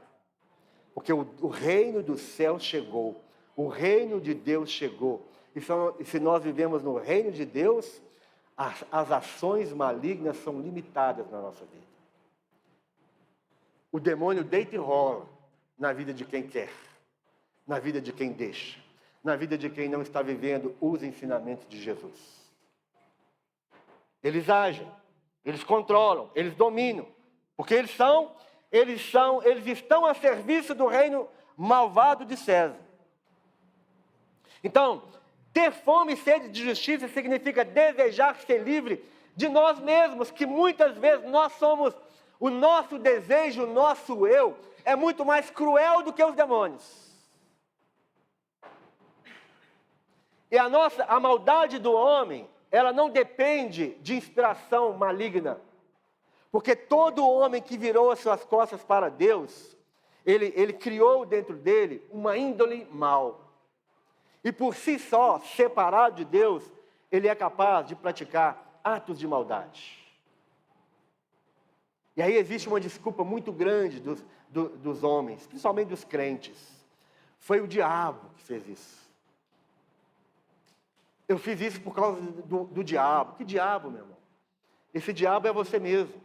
Porque o reino dos céus chegou. O reino de Deus chegou. E se nós vivemos no reino de Deus, as ações malignas são limitadas na nossa vida. O demônio deita e rola na vida de quem quer, na vida de quem deixa, na vida de quem não está vivendo os ensinamentos de Jesus. Eles agem, eles controlam, eles dominam, porque eles estão a serviço do reino malvado de César. Então, ter fome e sede de justiça significa desejar ser livre de nós mesmos, que muitas vezes nós somos, o nosso desejo, o nosso eu, é muito mais cruel do que os demônios. E a maldade do homem, ela não depende de inspiração maligna. Porque todo homem que virou as suas costas para Deus, ele criou dentro dele uma índole mal. E por si só, separado de Deus, ele é capaz de praticar atos de maldade. E aí existe uma desculpa muito grande dos homens, principalmente dos crentes. Foi o diabo que fez isso. Eu fiz isso por causa do diabo. Que diabo, meu irmão? Esse diabo é você mesmo.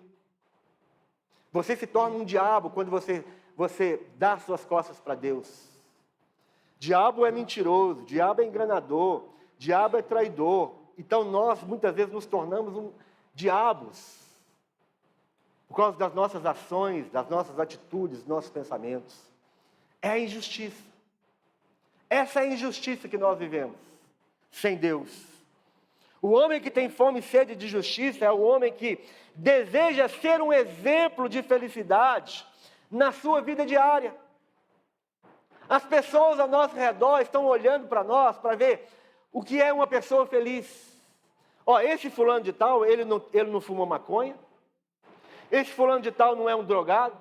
Você se torna um diabo quando você dá suas costas para Deus. Diabo é mentiroso, diabo é enganador, diabo é traidor. Então nós muitas vezes nos tornamos diabos por causa das nossas ações, das nossas atitudes, dos nossos pensamentos. É a injustiça. Essa é a injustiça que nós vivemos sem Deus. O homem que tem fome e sede de justiça é o homem que deseja ser um exemplo de felicidade na sua vida diária. As pessoas ao nosso redor estão olhando para nós para ver o que é uma pessoa feliz. Esse fulano de tal, ele não fuma maconha. Esse fulano de tal não é um drogado.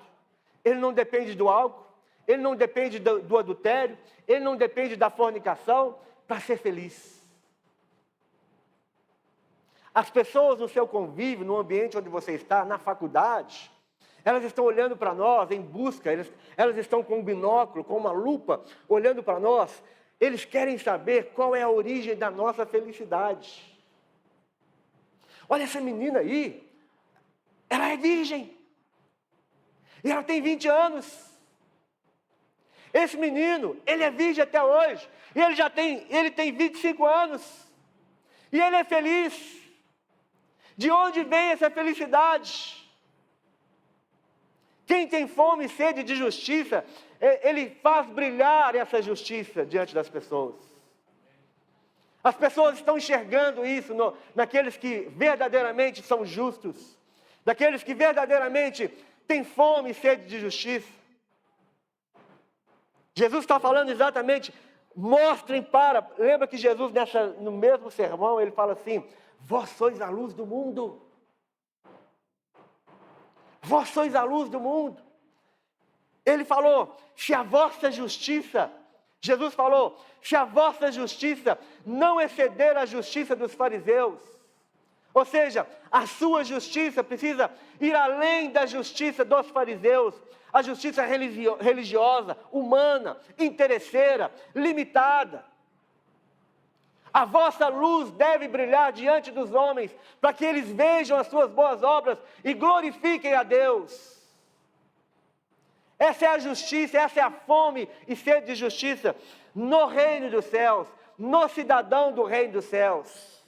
Ele não depende do álcool. Ele não depende do adultério. Ele não depende da fornicação para ser feliz. As pessoas no seu convívio, no ambiente onde você está, na faculdade, elas estão olhando para nós em busca, elas estão com um binóculo, com uma lupa, olhando para nós. Eles querem saber qual é a origem da nossa felicidade. Olha essa menina aí, ela é virgem. E ela tem 20 anos. Esse menino, ele é virgem até hoje. E ele tem 25 anos. E ele é feliz. De onde vem essa felicidade? Quem tem fome e sede de justiça, ele faz brilhar essa justiça diante das pessoas. As pessoas estão enxergando isso naqueles que verdadeiramente são justos, daqueles que verdadeiramente têm fome e sede de justiça. Jesus está falando exatamente, lembra que Jesus no mesmo sermão, ele fala assim, vós sois a luz do mundo. Vós sois a luz do mundo. Ele falou, se a vossa justiça, Jesus falou, se a vossa justiça não exceder a justiça dos fariseus, ou seja, a sua justiça precisa ir além da justiça dos fariseus, a justiça religiosa, humana, interesseira, limitada. A vossa luz deve brilhar diante dos homens, para que eles vejam as suas boas obras e glorifiquem a Deus. Essa é a justiça, essa é a fome e sede de justiça no reino dos céus, no cidadão do reino dos céus.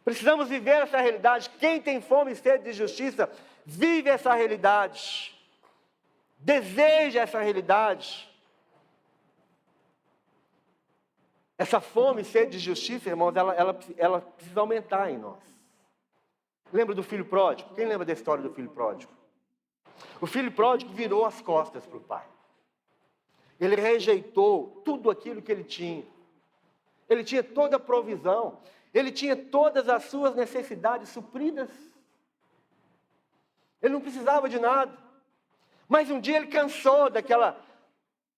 Precisamos viver essa realidade. Quem tem fome e sede de justiça, vive essa realidade. Deseja essa realidade. Essa fome e sede de justiça, irmãos, ela precisa aumentar em nós. Lembra do filho pródigo? Quem lembra da história do filho pródigo? O filho pródigo virou as costas para o pai. Ele rejeitou tudo aquilo que ele tinha. Ele tinha toda a provisão. Ele tinha todas as suas necessidades supridas. Ele não precisava de nada. Mas um dia ele cansou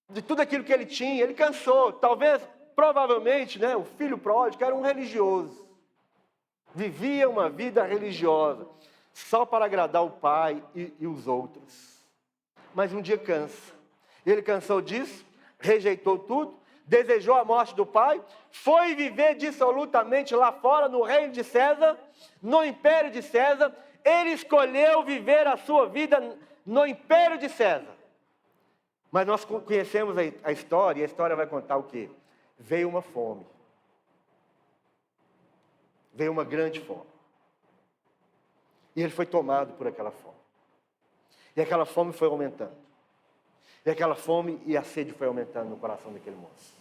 de tudo aquilo que ele tinha. Ele cansou, provavelmente, o filho pródigo era um religioso. Vivia uma vida religiosa, só para agradar o pai e os outros. Mas um dia cansa. Ele cansou disso, rejeitou tudo, desejou a morte do pai, foi viver dissolutamente lá fora, no reino de César, no império de César. Ele escolheu viver a sua vida no império de César. Mas nós conhecemos a história, e a história vai contar o quê? Veio uma fome. Veio uma grande fome. E ele foi tomado por aquela fome. E aquela fome foi aumentando. E aquela fome e a sede foi aumentando no coração daquele moço.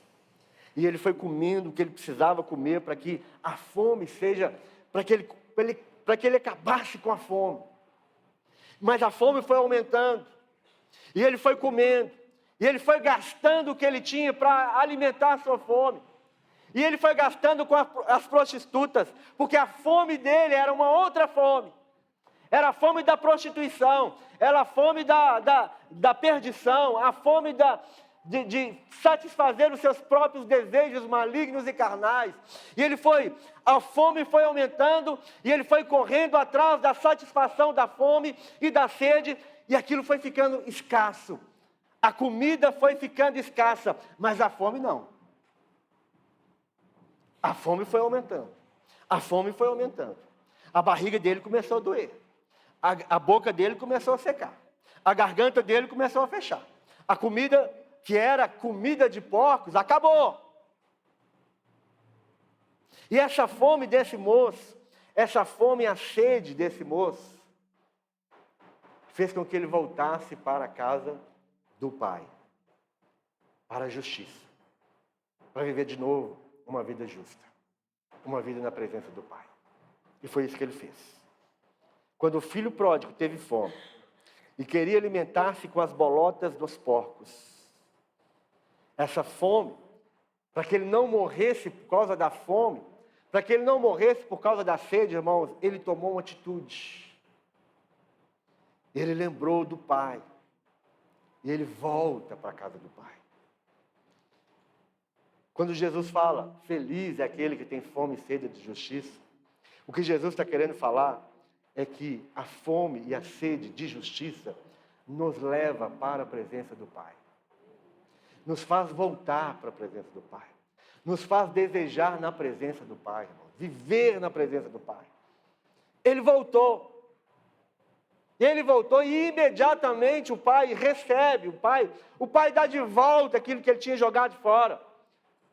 E ele foi comendo o que ele precisava comer para que a fome seja, para que ele para que ele acabasse com a fome. Mas a fome foi aumentando, e ele foi comendo, e ele foi gastando o que ele tinha para alimentar a sua fome. E ele foi gastando com as prostitutas, porque a fome dele era uma outra fome. Era a fome da prostituição, era a fome da perdição, a fome de satisfazer os seus próprios desejos malignos e carnais. E a fome foi aumentando, e ele foi correndo atrás da satisfação da fome e da sede, e aquilo foi ficando escasso. A comida foi ficando escassa, mas a fome não. A fome foi aumentando, a fome foi aumentando. A barriga dele começou a doer. A boca dele começou a secar. A garganta dele começou a fechar. A comida, que era comida de porcos, acabou. E essa fome desse moço, essa fome e a sede desse moço, fez com que ele voltasse para a casa do Pai, para a justiça, para viver de novo uma vida justa, uma vida na presença do Pai. E foi isso que ele fez. Quando o filho pródigo teve fome e queria alimentar-se com as bolotas dos porcos, essa fome, para que ele não morresse por causa da fome, para que ele não morresse por causa da sede, irmãos, ele tomou uma atitude. Ele lembrou do Pai, e ele volta para a casa do Pai. Quando Jesus fala, feliz é aquele que tem fome e sede de justiça, o que Jesus está querendo falar é que a fome e a sede de justiça nos leva para a presença do Pai. Nos faz voltar para a presença do Pai. Nos faz desejar na presença do Pai, irmão. Viver na presença do Pai. Ele voltou. Ele voltou e imediatamente o Pai recebe. O pai dá de volta aquilo que ele tinha jogado fora.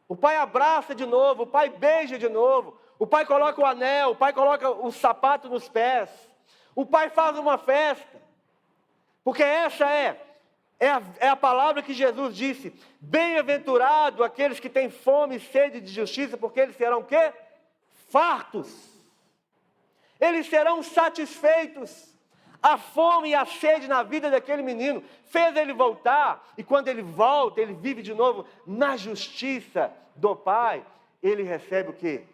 O Pai abraça de novo, o Pai beija de novo. O Pai coloca o anel, o Pai coloca o sapato nos pés. O Pai faz uma festa. Porque essa é a palavra que Jesus disse. Bem-aventurado aqueles que têm fome e sede de justiça, porque eles serão o quê? Fartos. Eles serão satisfeitos. A fome e a sede na vida daquele menino fez ele voltar. E quando ele volta, ele vive de novo na justiça do Pai. Ele recebe o quê?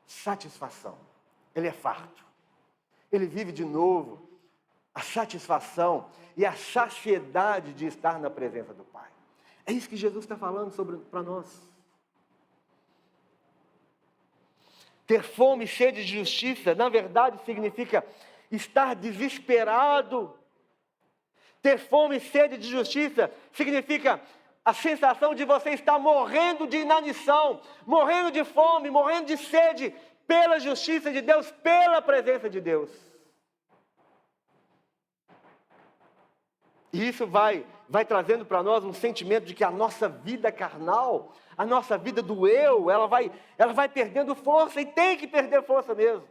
Satisfação. Ele é farto. Ele vive de novo a satisfação e a saciedade de estar na presença do Pai. É isso que Jesus está falando para nós. Ter fome e sede de justiça, na verdade, significa estar desesperado. Ter fome e sede de justiça significa a sensação de você estar morrendo de inanição, morrendo de fome, morrendo de sede, pela justiça de Deus, pela presença de Deus. E isso vai trazendo para nós um sentimento de que a nossa vida carnal, a nossa vida do eu, ela vai perdendo força, e tem que perder força mesmo.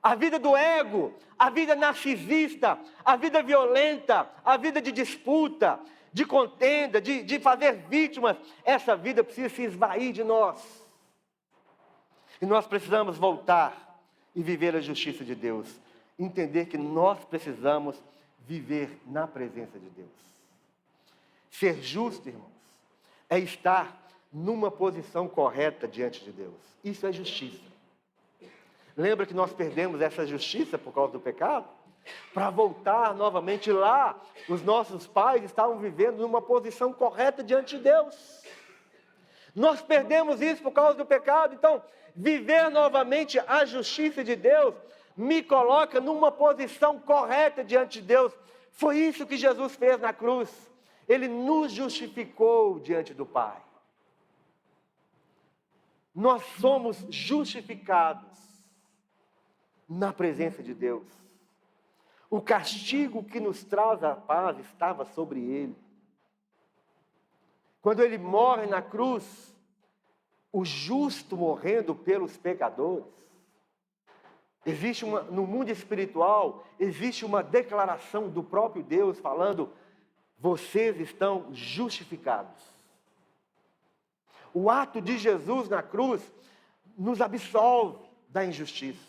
A vida do ego, a vida narcisista, a vida violenta, a vida de disputa, de contenda, de fazer vítimas, essa vida precisa se esvair de nós. E nós precisamos voltar e viver a justiça de Deus. Entender que nós precisamos viver na presença de Deus. Ser justo, irmãos, é estar numa posição correta diante de Deus. Isso é justiça. Lembra que nós perdemos essa justiça por causa do pecado? Para voltar novamente lá, os nossos pais estavam vivendo numa posição correta diante de Deus. Nós perdemos isso por causa do pecado. Então, viver novamente a justiça de Deus me coloca numa posição correta diante de Deus. Foi isso que Jesus fez na cruz. Ele nos justificou diante do Pai. Nós somos justificados na presença de Deus. O castigo que nos traz a paz estava sobre ele. Quando ele morre na cruz, o justo morrendo pelos pecadores, no mundo espiritual, existe uma declaração do próprio Deus falando: vocês estão justificados. O ato de Jesus na cruz nos absolve da injustiça.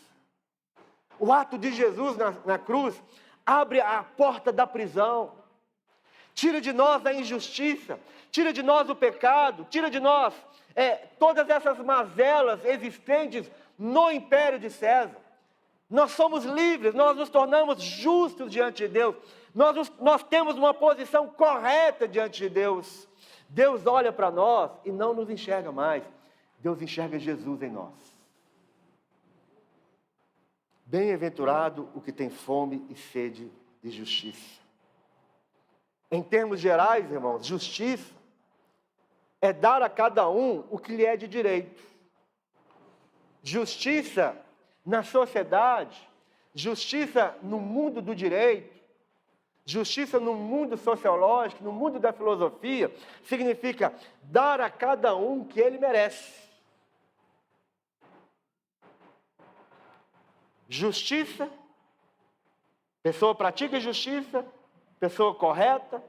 O ato de Jesus na cruz abre a porta da prisão. Tira de nós a injustiça, tira de nós o pecado, tira de nós todas essas mazelas existentes no império de César. Nós somos livres, nós nos tornamos justos diante de Deus. Nós temos uma posição correta diante de Deus. Deus olha para nós e não nos enxerga mais. Deus enxerga Jesus em nós. Bem-aventurado o que tem fome e sede de justiça. Em termos gerais, irmãos, justiça é dar a cada um o que lhe é de direito. Justiça na sociedade, justiça no mundo do direito, justiça no mundo sociológico, no mundo da filosofia, significa dar a cada um o que ele merece. Justiça, pessoa pratica justiça, pessoa correta.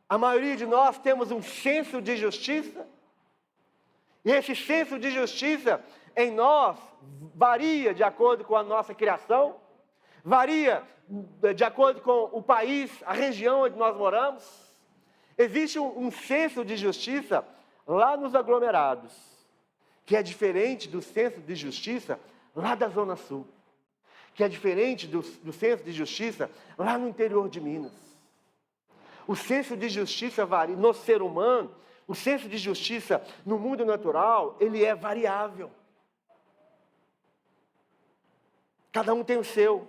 A maioria de nós temos um senso de justiça, e esse senso de justiça em nós varia de acordo com a nossa criação, varia de acordo com o país, a região onde nós moramos. Existe um senso de justiça lá nos aglomerados, que é diferente do senso de justiça lá da Zona Sul, que é diferente do senso de justiça lá no interior de Minas. O senso de justiça varia no ser humano, o senso de justiça no mundo natural, ele é variável. Cada um tem o seu.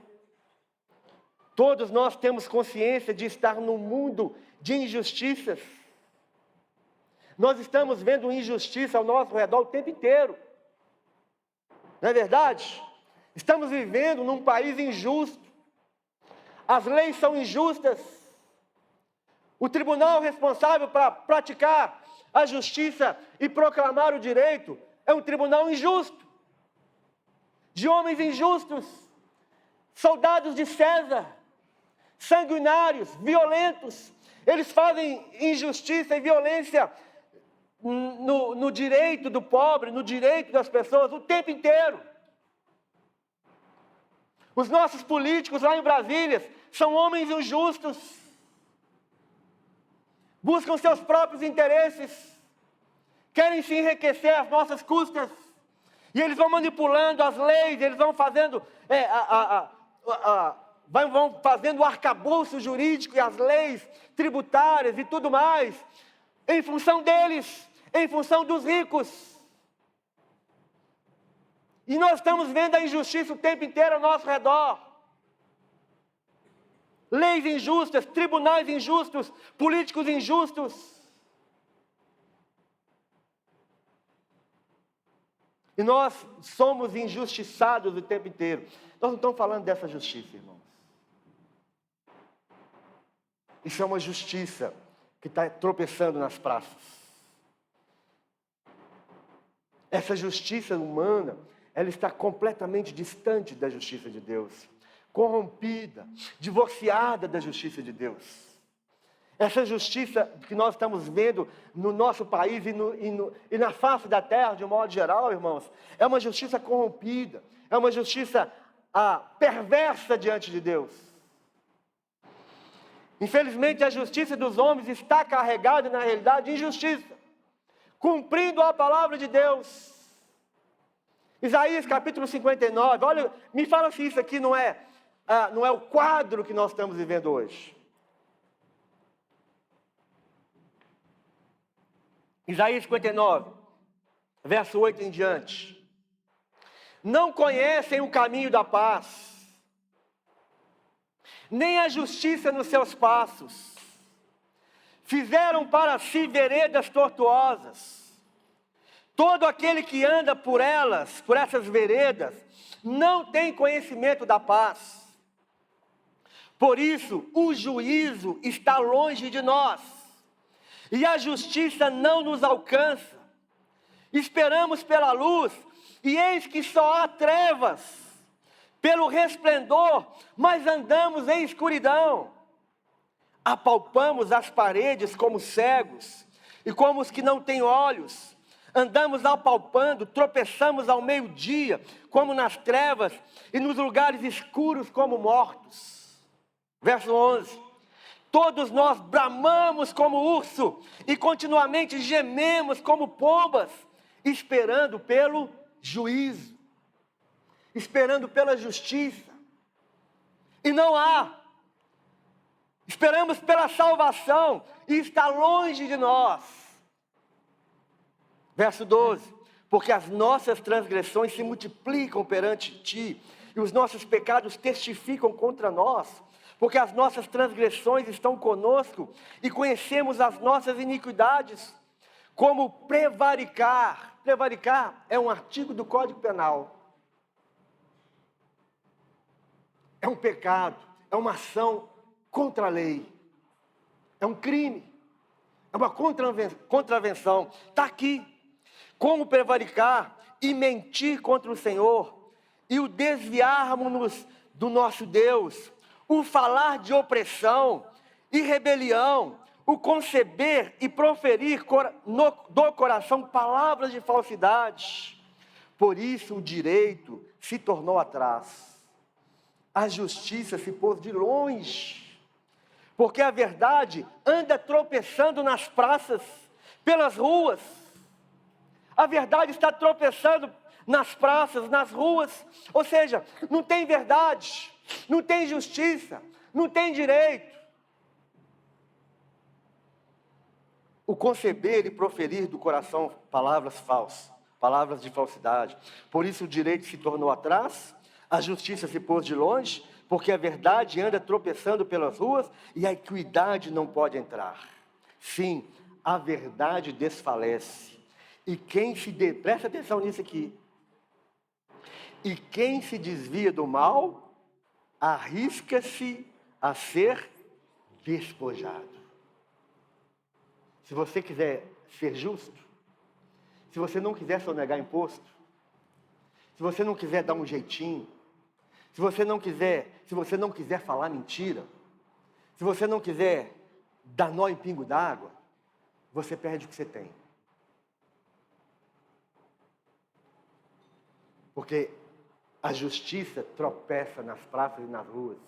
Todos nós temos consciência de estar num mundo de injustiças. Nós estamos vendo injustiça ao nosso redor o tempo inteiro. Não é verdade? Estamos vivendo num país injusto. As leis são injustas. O tribunal responsável para praticar a justiça e proclamar o direito é um tribunal injusto. De homens injustos, soldados de César, sanguinários, violentos. Eles fazem injustiça e violência no direito do pobre, no direito das pessoas, o tempo inteiro. Os nossos políticos lá em Brasília são homens injustos. Buscam seus próprios interesses. Querem se enriquecer às nossas custas. E eles vão manipulando as leis, eles vão fazendo, vão fazendo o arcabouço jurídico e as leis tributárias e tudo mais, em função deles, em função dos ricos. E nós estamos vendo a injustiça o tempo inteiro ao nosso redor. Leis injustas, tribunais injustos, políticos injustos. E nós somos injustiçados o tempo inteiro. Nós não estamos falando dessa justiça, irmãos. Isso é uma justiça que está tropeçando nas praças. Essa justiça humana, ela está completamente distante da justiça de Deus. Corrompida, divorciada da justiça de Deus. Essa justiça que nós estamos vendo no nosso país e na face da terra, de um modo geral, irmãos, é uma justiça corrompida, é uma justiça perversa diante de Deus. Infelizmente, a justiça dos homens está carregada, na realidade, de injustiça, cumprindo a palavra de Deus. Isaías capítulo 59, olha, me fala se isso aqui não é o quadro que nós estamos vivendo hoje. Isaías 59, verso 8 em diante. Não conhecem o caminho da paz, nem a justiça nos seus passos. Fizeram para si veredas tortuosas. Todo aquele que anda por elas, por essas veredas, não tem conhecimento da paz. Por isso, o juízo está longe de nós, e a justiça não nos alcança. Esperamos pela luz, e eis que só há trevas. Pelo resplendor, mas andamos em escuridão. Apalpamos as paredes como cegos, e como os que não têm olhos. Andamos apalpando, tropeçamos ao meio-dia, como nas trevas, e nos lugares escuros como mortos. Verso 11. Todos nós bramamos como urso, e continuamente gememos como pombas, esperando pelo juízo, esperando pela justiça. E não há. Esperamos pela salvação, e está longe de nós. Verso 12, porque as nossas transgressões se multiplicam perante ti, e os nossos pecados testificam contra nós, porque as nossas transgressões estão conosco, e conhecemos as nossas iniquidades, como prevaricar. Prevaricar é um artigo do Código Penal. É um pecado, é uma ação contra a lei, é um crime, é uma contravenção, está aqui. Como prevaricar e mentir contra o Senhor, e o desviarmos-nos do nosso Deus, o falar de opressão e rebelião, o conceber e proferir do coração palavras de falsidade. Por isso o direito se tornou atrás, a justiça se pôs de longe, porque a verdade anda tropeçando nas praças, pelas ruas. A verdade está tropeçando nas praças, nas ruas, ou seja, não tem verdade, não tem justiça, não tem direito. O conceber e proferir do coração palavras falsas, palavras de falsidade. Por isso o direito se tornou atrás, a justiça se pôs de longe, porque a verdade anda tropeçando pelas ruas e a equidade não pode entrar. Sim, a verdade desfalece. E quem presta atenção nisso aqui. E quem se desvia do mal, arrisca-se a ser despojado. Se você quiser ser justo, se você não quiser sonegar imposto, se você não quiser dar um jeitinho, se você não quiser falar mentira, se você não quiser dar nó em pingo d'água, você perde o que você tem. Porque a justiça tropeça nas praças e nas ruas.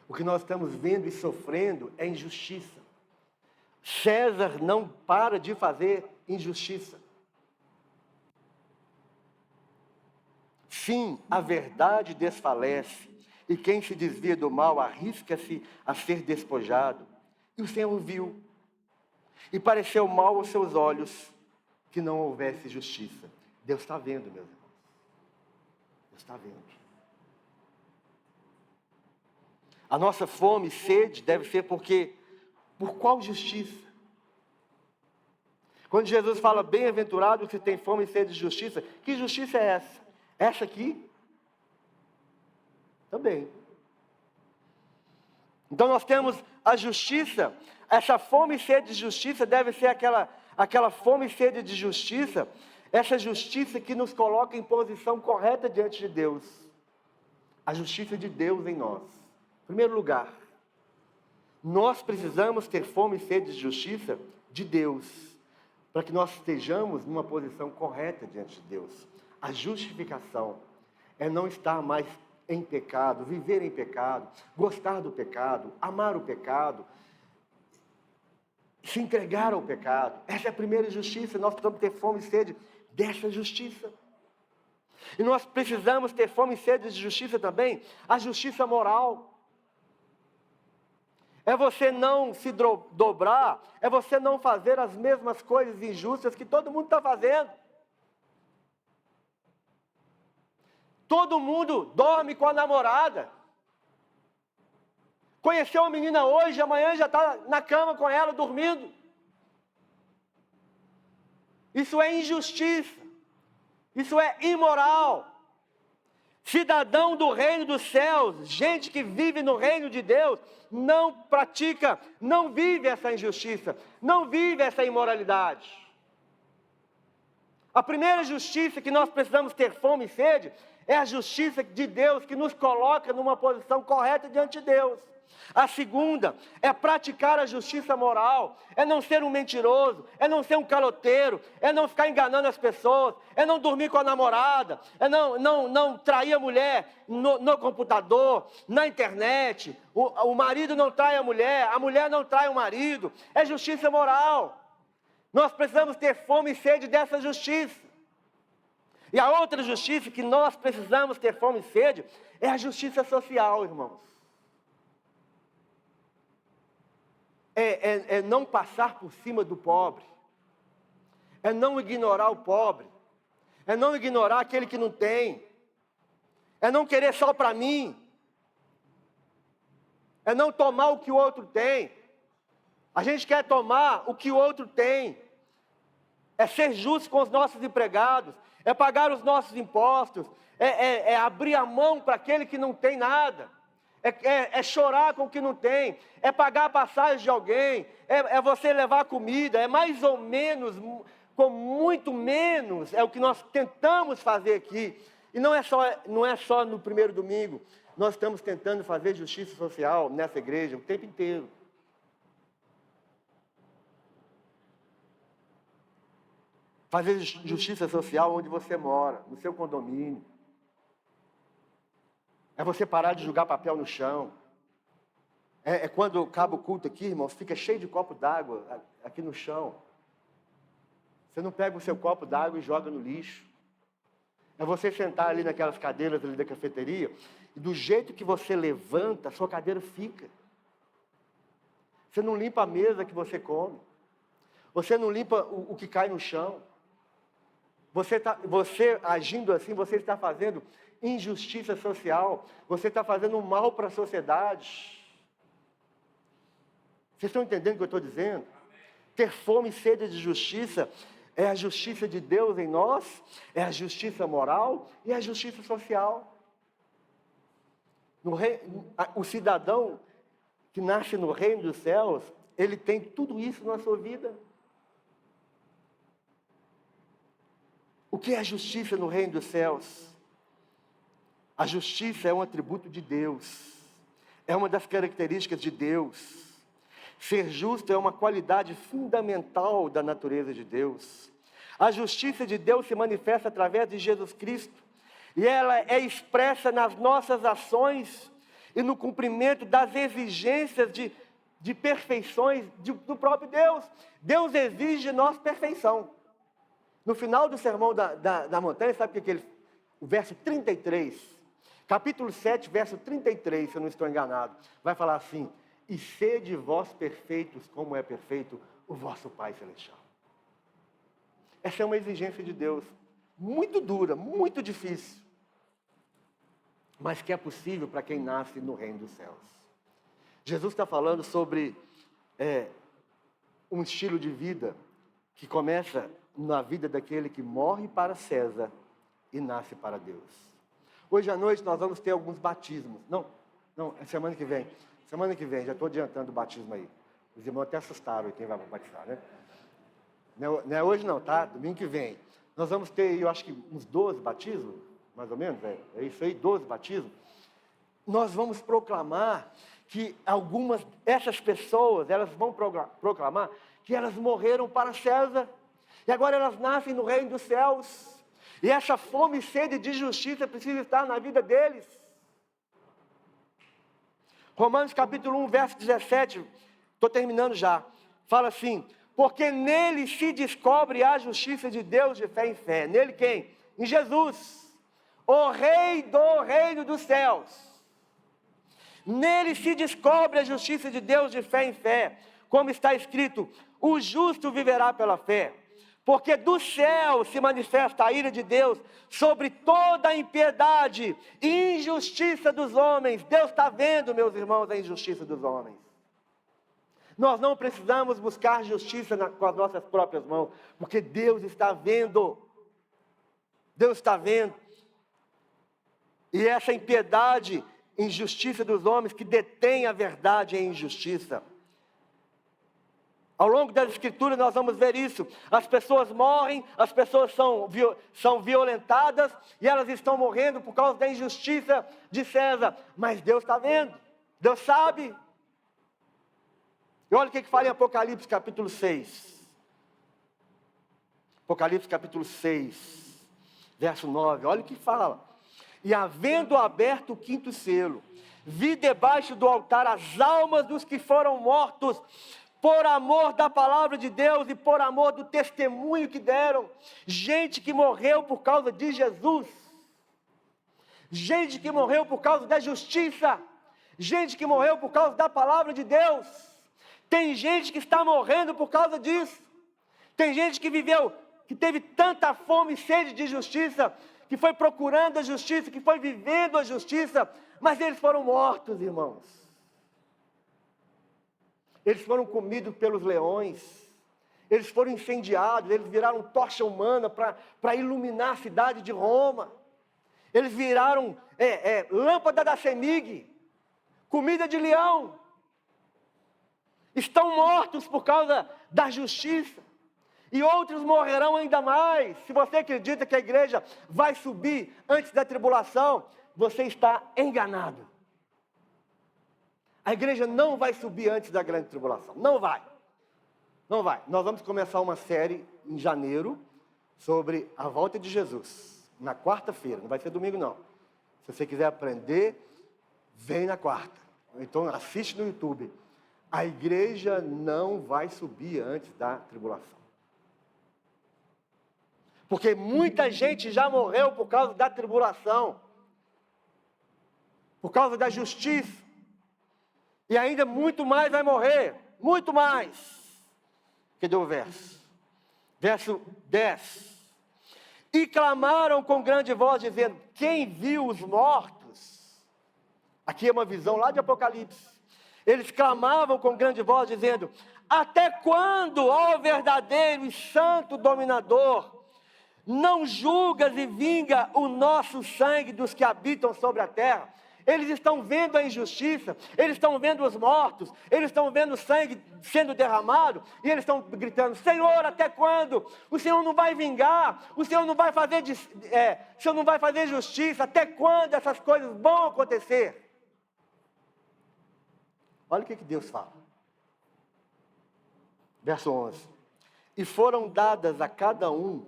O que nós estamos vendo e sofrendo é injustiça. César não para de fazer injustiça. Sim, a verdade desfalece, e quem se desvia do mal arrisca-se a ser despojado. E o Senhor viu, e pareceu mal aos seus olhos que não houvesse justiça. Deus está vendo, meus irmãos. Deus está vendo. A nossa fome e sede deve ser por qual justiça? Quando Jesus fala, bem-aventurado que tem fome e sede de justiça, que justiça é essa? Essa aqui? Também. Então nós temos a justiça, essa fome e sede de justiça deve ser aquela fome e sede de justiça, essa justiça que nos coloca em posição correta diante de Deus. A justiça de Deus em nós. Em primeiro lugar, nós precisamos ter fome e sede de justiça de Deus, para que nós estejamos numa posição correta diante de Deus. A justificação é não estar mais em pecado, viver em pecado, gostar do pecado, amar o pecado, se entregar ao pecado. Essa é a primeira justiça, nós precisamos ter fome e sede dessa justiça. E nós precisamos ter fome e sede de justiça também, a justiça moral. É você não se dobrar, é você não fazer as mesmas coisas injustas que todo mundo está fazendo. Todo mundo dorme com a namorada. Conheceu uma menina hoje, amanhã já está na cama com ela, dormindo. Isso é injustiça. Isso é imoral. Cidadão do reino dos céus, gente que vive no reino de Deus, não pratica, não vive essa injustiça, não vive essa imoralidade. A primeira justiça que nós precisamos ter fome e sede é a justiça de Deus que nos coloca numa posição correta diante de Deus. A segunda é praticar a justiça moral, é não ser um mentiroso, é não ser um caloteiro, é não ficar enganando as pessoas, é não dormir com a namorada, é não trair a mulher no computador, na internet, o marido não trai a mulher não trai o marido, é justiça moral. Nós precisamos ter fome e sede dessa justiça. E a outra justiça que nós precisamos ter fome e sede é a justiça social, irmãos. É não passar por cima do pobre, é não ignorar o pobre, é não ignorar aquele que não tem, é não querer só para mim, é não tomar o que o outro tem. A gente quer tomar o que o outro tem, é ser justo com os nossos empregados, é pagar os nossos impostos, é abrir a mão para aquele que não tem nada. É chorar com o que não tem, é pagar a passagem de alguém, é você levar comida, é mais ou menos, com muito menos, é o que nós tentamos fazer aqui. E não é só no primeiro domingo, nós estamos tentando fazer justiça social nessa igreja o tempo inteiro. Fazer justiça social onde você mora, no seu condomínio. É você parar de jogar papel no chão. É quando acaba o culto aqui, irmãos, fica cheio de copo d'água aqui no chão. Você não pega o seu copo d'água e joga no lixo. É você sentar ali naquelas cadeiras ali da cafeteria, e do jeito que você levanta, a sua cadeira fica. Você não limpa a mesa que você come. Você não limpa o que cai no chão. Você agindo assim, você está fazendo injustiça social, você está fazendo mal para a sociedade. Vocês estão entendendo o que eu estou dizendo? Ter fome e sede de justiça é a justiça de Deus em nós, é a justiça moral e a justiça social. O cidadão que nasce no reino dos céus, ele tem tudo isso na sua vida. O que é a justiça no reino dos céus? A justiça é um atributo de Deus, é uma das características de Deus. Ser justo é uma qualidade fundamental da natureza de Deus. A justiça de Deus se manifesta através de Jesus Cristo, e ela é expressa nas nossas ações e no cumprimento das exigências de perfeições do próprio Deus. Deus exige de nós perfeição. No final do sermão da montanha, sabe o que ele... O verso 33... Capítulo 7, verso 33, se eu não estou enganado, vai falar assim: e sede vós perfeitos, como é perfeito o vosso Pai Celestial. Essa é uma exigência de Deus, muito dura, muito difícil, mas que é possível para quem nasce no reino dos céus. Jesus está falando sobre um estilo de vida que começa na vida daquele que morre para César e nasce para Deus. Hoje à noite nós vamos ter alguns batismos. Não, é semana que vem. Semana que vem, já estou adiantando o batismo aí. Os irmãos até assustaram quem vai batizar, né? Não é hoje não, tá? Domingo que vem. Nós vamos ter, eu acho que uns 12 batismos, mais ou menos, é isso aí, 12 batismos. Nós vamos proclamar que essas pessoas, elas vão proclamar que elas morreram para César. E agora elas nascem no reino dos céus. E essa fome e sede de justiça precisa estar na vida deles. Romanos capítulo 1, verso 17, estou terminando já. Fala assim: porque nele se descobre a justiça de Deus de fé em fé. Nele quem? Em Jesus, o Rei do reino dos céus. Nele se descobre a justiça de Deus de fé em fé. Como está escrito: o justo viverá pela fé. Porque do céu se manifesta a ira de Deus sobre toda a impiedade e injustiça dos homens. Deus está vendo, meus irmãos, a injustiça dos homens. Nós não precisamos buscar justiça com as nossas próprias mãos, porque Deus está vendo. Deus está vendo. E essa impiedade, injustiça dos homens que detém a verdade em injustiça. Ao longo das Escrituras nós vamos ver isso. As pessoas morrem, as pessoas são violentadas e elas estão morrendo por causa da injustiça de César. Mas Deus está vendo, Deus sabe, E olha o que fala em Apocalipse capítulo 6. Apocalipse capítulo 6, verso 9. Olha o que fala. E havendo aberto o quinto selo, vi debaixo do altar as almas dos que foram mortos por amor da palavra de Deus e por amor do testemunho que deram. Gente que morreu por causa de Jesus. Gente que morreu por causa da justiça. Gente que morreu por causa da palavra de Deus. Tem gente que está morrendo por causa disso. Tem gente que viveu, que teve tanta fome e sede de justiça, que foi procurando a justiça, que foi vivendo a justiça, mas eles foram mortos, irmãos. Eles foram comidos pelos leões, eles foram incendiados, eles viraram tocha humana para iluminar a cidade de Roma. Eles viraram lâmpada da CEMIG, comida de leão. Estão mortos por causa da justiça. E outros morrerão ainda mais. Se você acredita que a igreja vai subir antes da tribulação, você está enganado. A igreja não vai subir antes da grande tribulação. Não vai. Não vai. Nós vamos começar uma série em janeiro sobre a volta de Jesus. Na quarta-feira. Não vai ser domingo, não. Se você quiser aprender, vem na quarta. Então assiste no YouTube. A igreja não vai subir antes da tribulação. Porque muita gente já morreu por causa da tribulação. Por causa da justiça. E ainda muito mais vai morrer. Muito mais. Cadê o verso? Verso 10. E clamaram com grande voz, dizendo: quem viu os mortos? Aqui é uma visão lá de Apocalipse. Eles clamavam com grande voz, dizendo: até quando, ó verdadeiro e santo dominador, não julgas e vinga o nosso sangue dos que habitam sobre a terra? Eles estão vendo a injustiça, eles estão vendo os mortos, eles estão vendo o sangue sendo derramado, e eles estão gritando: Senhor, até quando? O Senhor não vai vingar, o Senhor não vai fazer, o Senhor não vai fazer justiça, até quando essas coisas vão acontecer? Olha o que Deus fala. Verso 11. E foram dadas a cada um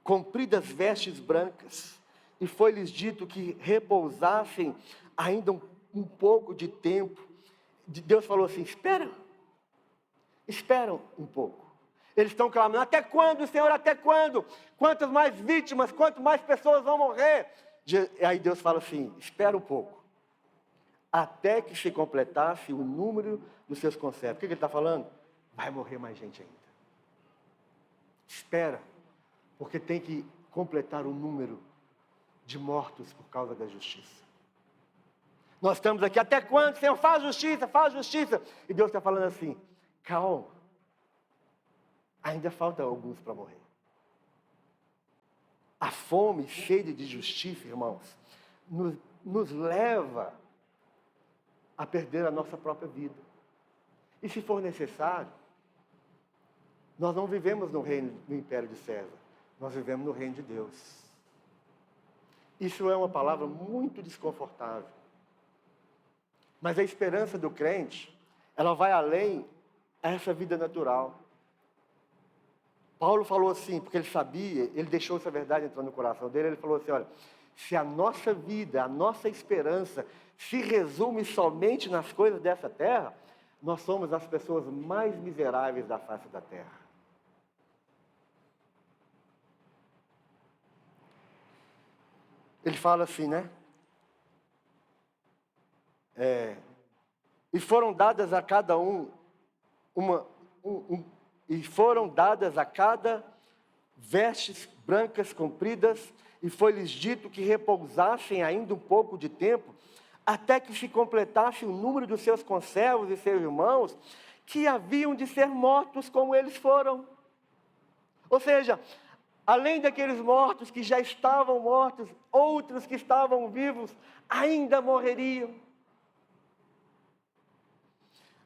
compridas vestes brancas, e foi-lhes dito que repousassem ainda um pouco de tempo. Deus falou assim: esperam um pouco. Eles estão clamando: até quando, Senhor, até quando? Quantas mais vítimas, quantas mais pessoas vão morrer? Aí Deus fala assim: espera um pouco, até que se completasse o número dos seus conservos. O que ele está falando? Vai morrer mais gente ainda. Espera, porque tem que completar o número de mortos por causa da justiça. Nós estamos aqui: até quando, Senhor? Faz justiça, faz justiça. E Deus está falando assim: calma, ainda falta alguns para morrer. A fome e sede de justiça, irmãos, nos leva a perder a nossa própria vida. E se for necessário, nós não vivemos no império de César, nós vivemos no reino de Deus. Isso é uma palavra muito desconfortável. Mas a esperança do crente, ela vai além dessa vida natural. Paulo falou assim, porque ele sabia, ele deixou essa verdade entrar no coração dele, ele falou assim: olha, se a nossa vida, a nossa esperança se resume somente nas coisas dessa terra, nós somos as pessoas mais miseráveis da face da terra. Ele fala assim, né? E foram dadas a cada um e foram dadas a cada vestes brancas compridas, e foi-lhes dito que repousassem ainda um pouco de tempo, até que se completasse o número dos seus conservos e seus irmãos, que haviam de ser mortos como eles foram. Ou seja, além daqueles mortos que já estavam mortos, outros que estavam vivos ainda morreriam.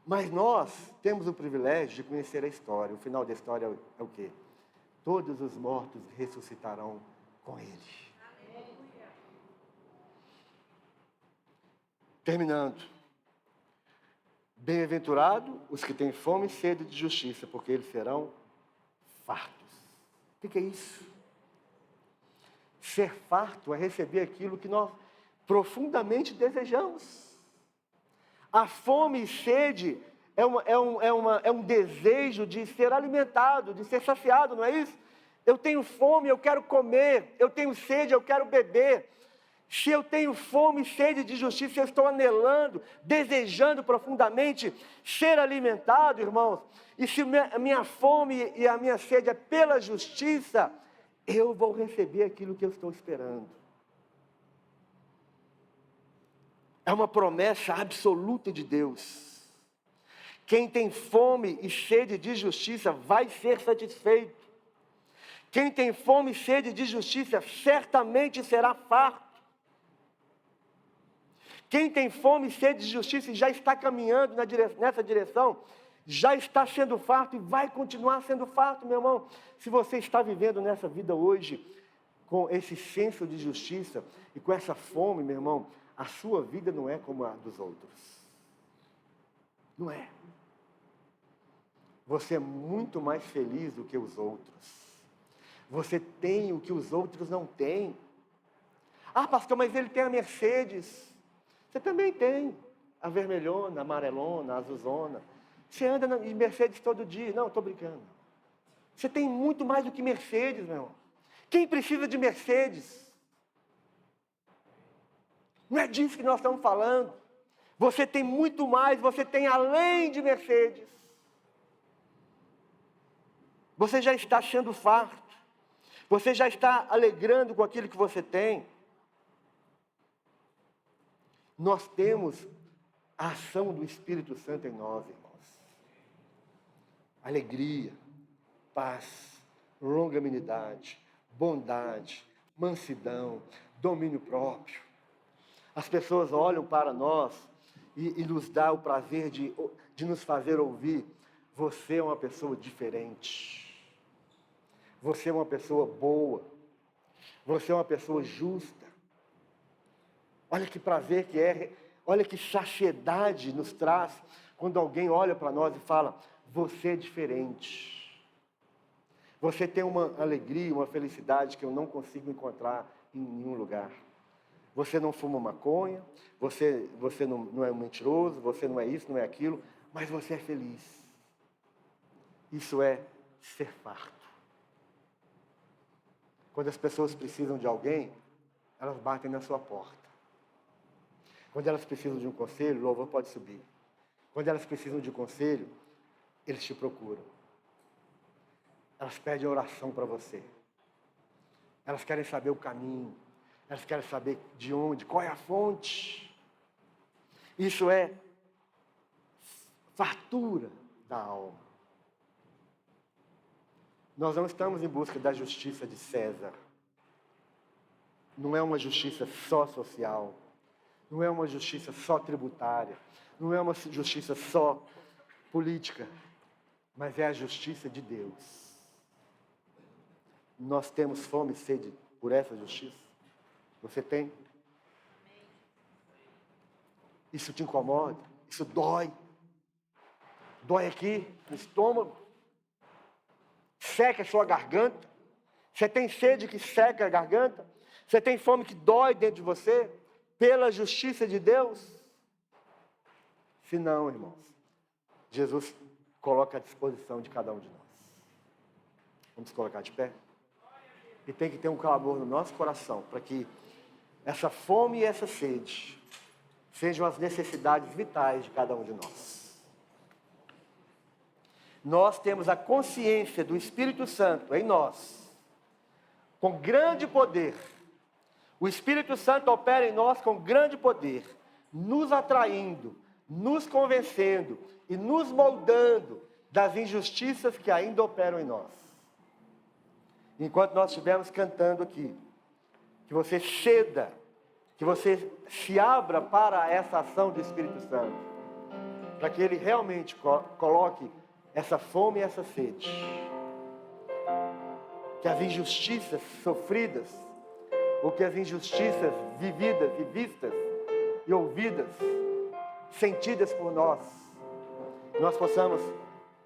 Mas nós temos o privilégio de conhecer a história. O final da história é o quê? Todos os mortos ressuscitarão com Ele. Terminando. Bem-aventurado os que têm fome e sede de justiça, porque eles serão fartos. O que é isso? Ser farto é receber aquilo que nós profundamente desejamos. A fome e sede é um desejo de ser alimentado, de ser saciado, não é isso? Eu tenho fome, eu quero comer. Eu tenho sede, eu quero beber. Se eu tenho fome e sede de justiça, eu estou anelando, desejando profundamente ser alimentado, irmãos. E se a minha fome e a minha sede é pela justiça, eu vou receber aquilo que eu estou esperando. É uma promessa absoluta de Deus. Quem tem fome e sede de justiça vai ser satisfeito. Quem tem fome e sede de justiça certamente será farto. Quem tem fome e sede de justiça e já está caminhando nessa direção, já está sendo farto e vai continuar sendo farto, meu irmão. Se você está vivendo nessa vida hoje, com esse senso de justiça e com essa fome, meu irmão, a sua vida não é como a dos outros. Não é. Você é muito mais feliz do que os outros. Você tem o que os outros não têm. Ah, pastor, mas ele tem a Mercedes. Você também tem a vermelhona, a amarelona, a azulzona. Você anda de Mercedes todo dia. Não, estou brincando. Você tem muito mais do que Mercedes, meu irmão. Quem precisa de Mercedes? Não é disso que nós estamos falando. Você tem muito mais, você tem além de Mercedes. Você já está sendo farto. Você já está alegrando com aquilo que você tem. Nós temos a ação do Espírito Santo em nós, irmãos. Alegria, paz, longanimidade, bondade, mansidão, domínio próprio. As pessoas olham para nós e nos dá o prazer de nos fazer ouvir: você é uma pessoa diferente. Você é uma pessoa boa. Você é uma pessoa justa. Olha que prazer que é, olha que saciedade nos traz quando alguém olha para nós e fala: você é diferente. Você tem uma alegria, uma felicidade que eu não consigo encontrar em nenhum lugar. Você não fuma maconha, você não é um mentiroso, você não é isso, não é aquilo, mas você é feliz. Isso é ser farto. Quando as pessoas precisam de alguém, elas batem na sua porta. Quando elas precisam de um conselho, o louvor pode subir. Quando elas precisam de um conselho, eles te procuram. Elas pedem oração para você. Elas querem saber o caminho. Elas querem saber de onde, qual é a fonte. Isso é fartura da alma. Nós não estamos em busca da justiça de César. Não é uma justiça só social. Não é uma justiça só tributária, não é uma justiça só política, mas é a justiça de Deus. Nós temos fome e sede por essa justiça? Você tem? Isso te incomoda? Isso dói? Dói aqui, no estômago? Seca a sua garganta? Você tem sede que seca a garganta? Você tem fome que dói dentro de você? Pela justiça de Deus? Se não, irmãos, Jesus coloca à disposição de cada um de nós. Vamos colocar de pé? E tem que ter um clamor no nosso coração, para que essa fome e essa sede sejam as necessidades vitais de cada um de nós. Nós temos a consciência do Espírito Santo em nós, com grande poder. O Espírito Santo opera em nós com grande poder, nos atraindo, nos convencendo e nos moldando das injustiças que ainda operam em nós. Enquanto nós estivermos cantando aqui, que você ceda, que você se abra para essa ação do Espírito Santo, para que Ele realmente coloque essa fome e essa sede, que as injustiças sofridas, ou que as injustiças vividas e vistas e ouvidas, sentidas por nós, nós possamos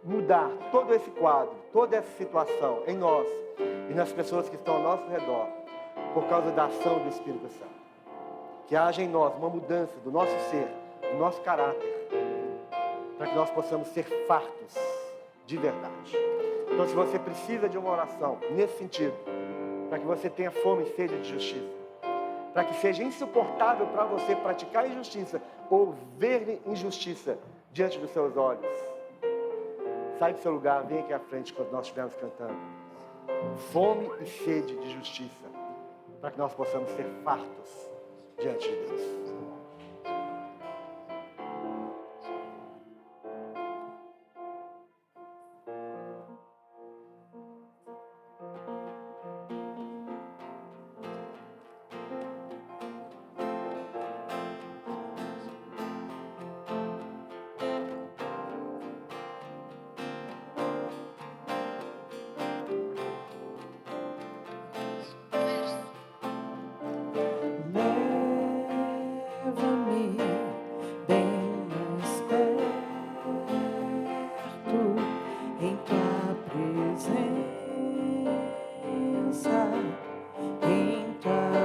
mudar todo esse quadro, toda essa situação em nós e nas pessoas que estão ao nosso redor, por causa da ação do Espírito Santo. Que haja em nós uma mudança do nosso ser, do nosso caráter, para que nós possamos ser fartos de verdade. Então, se você precisa de uma oração nesse sentido, para que você tenha fome e sede de justiça, para que seja insuportável para você praticar injustiça ou ver injustiça diante dos seus olhos, sai do seu lugar, vem aqui à frente quando nós estivermos cantando. Fome e sede de justiça, para que nós possamos ser fartos diante de Deus.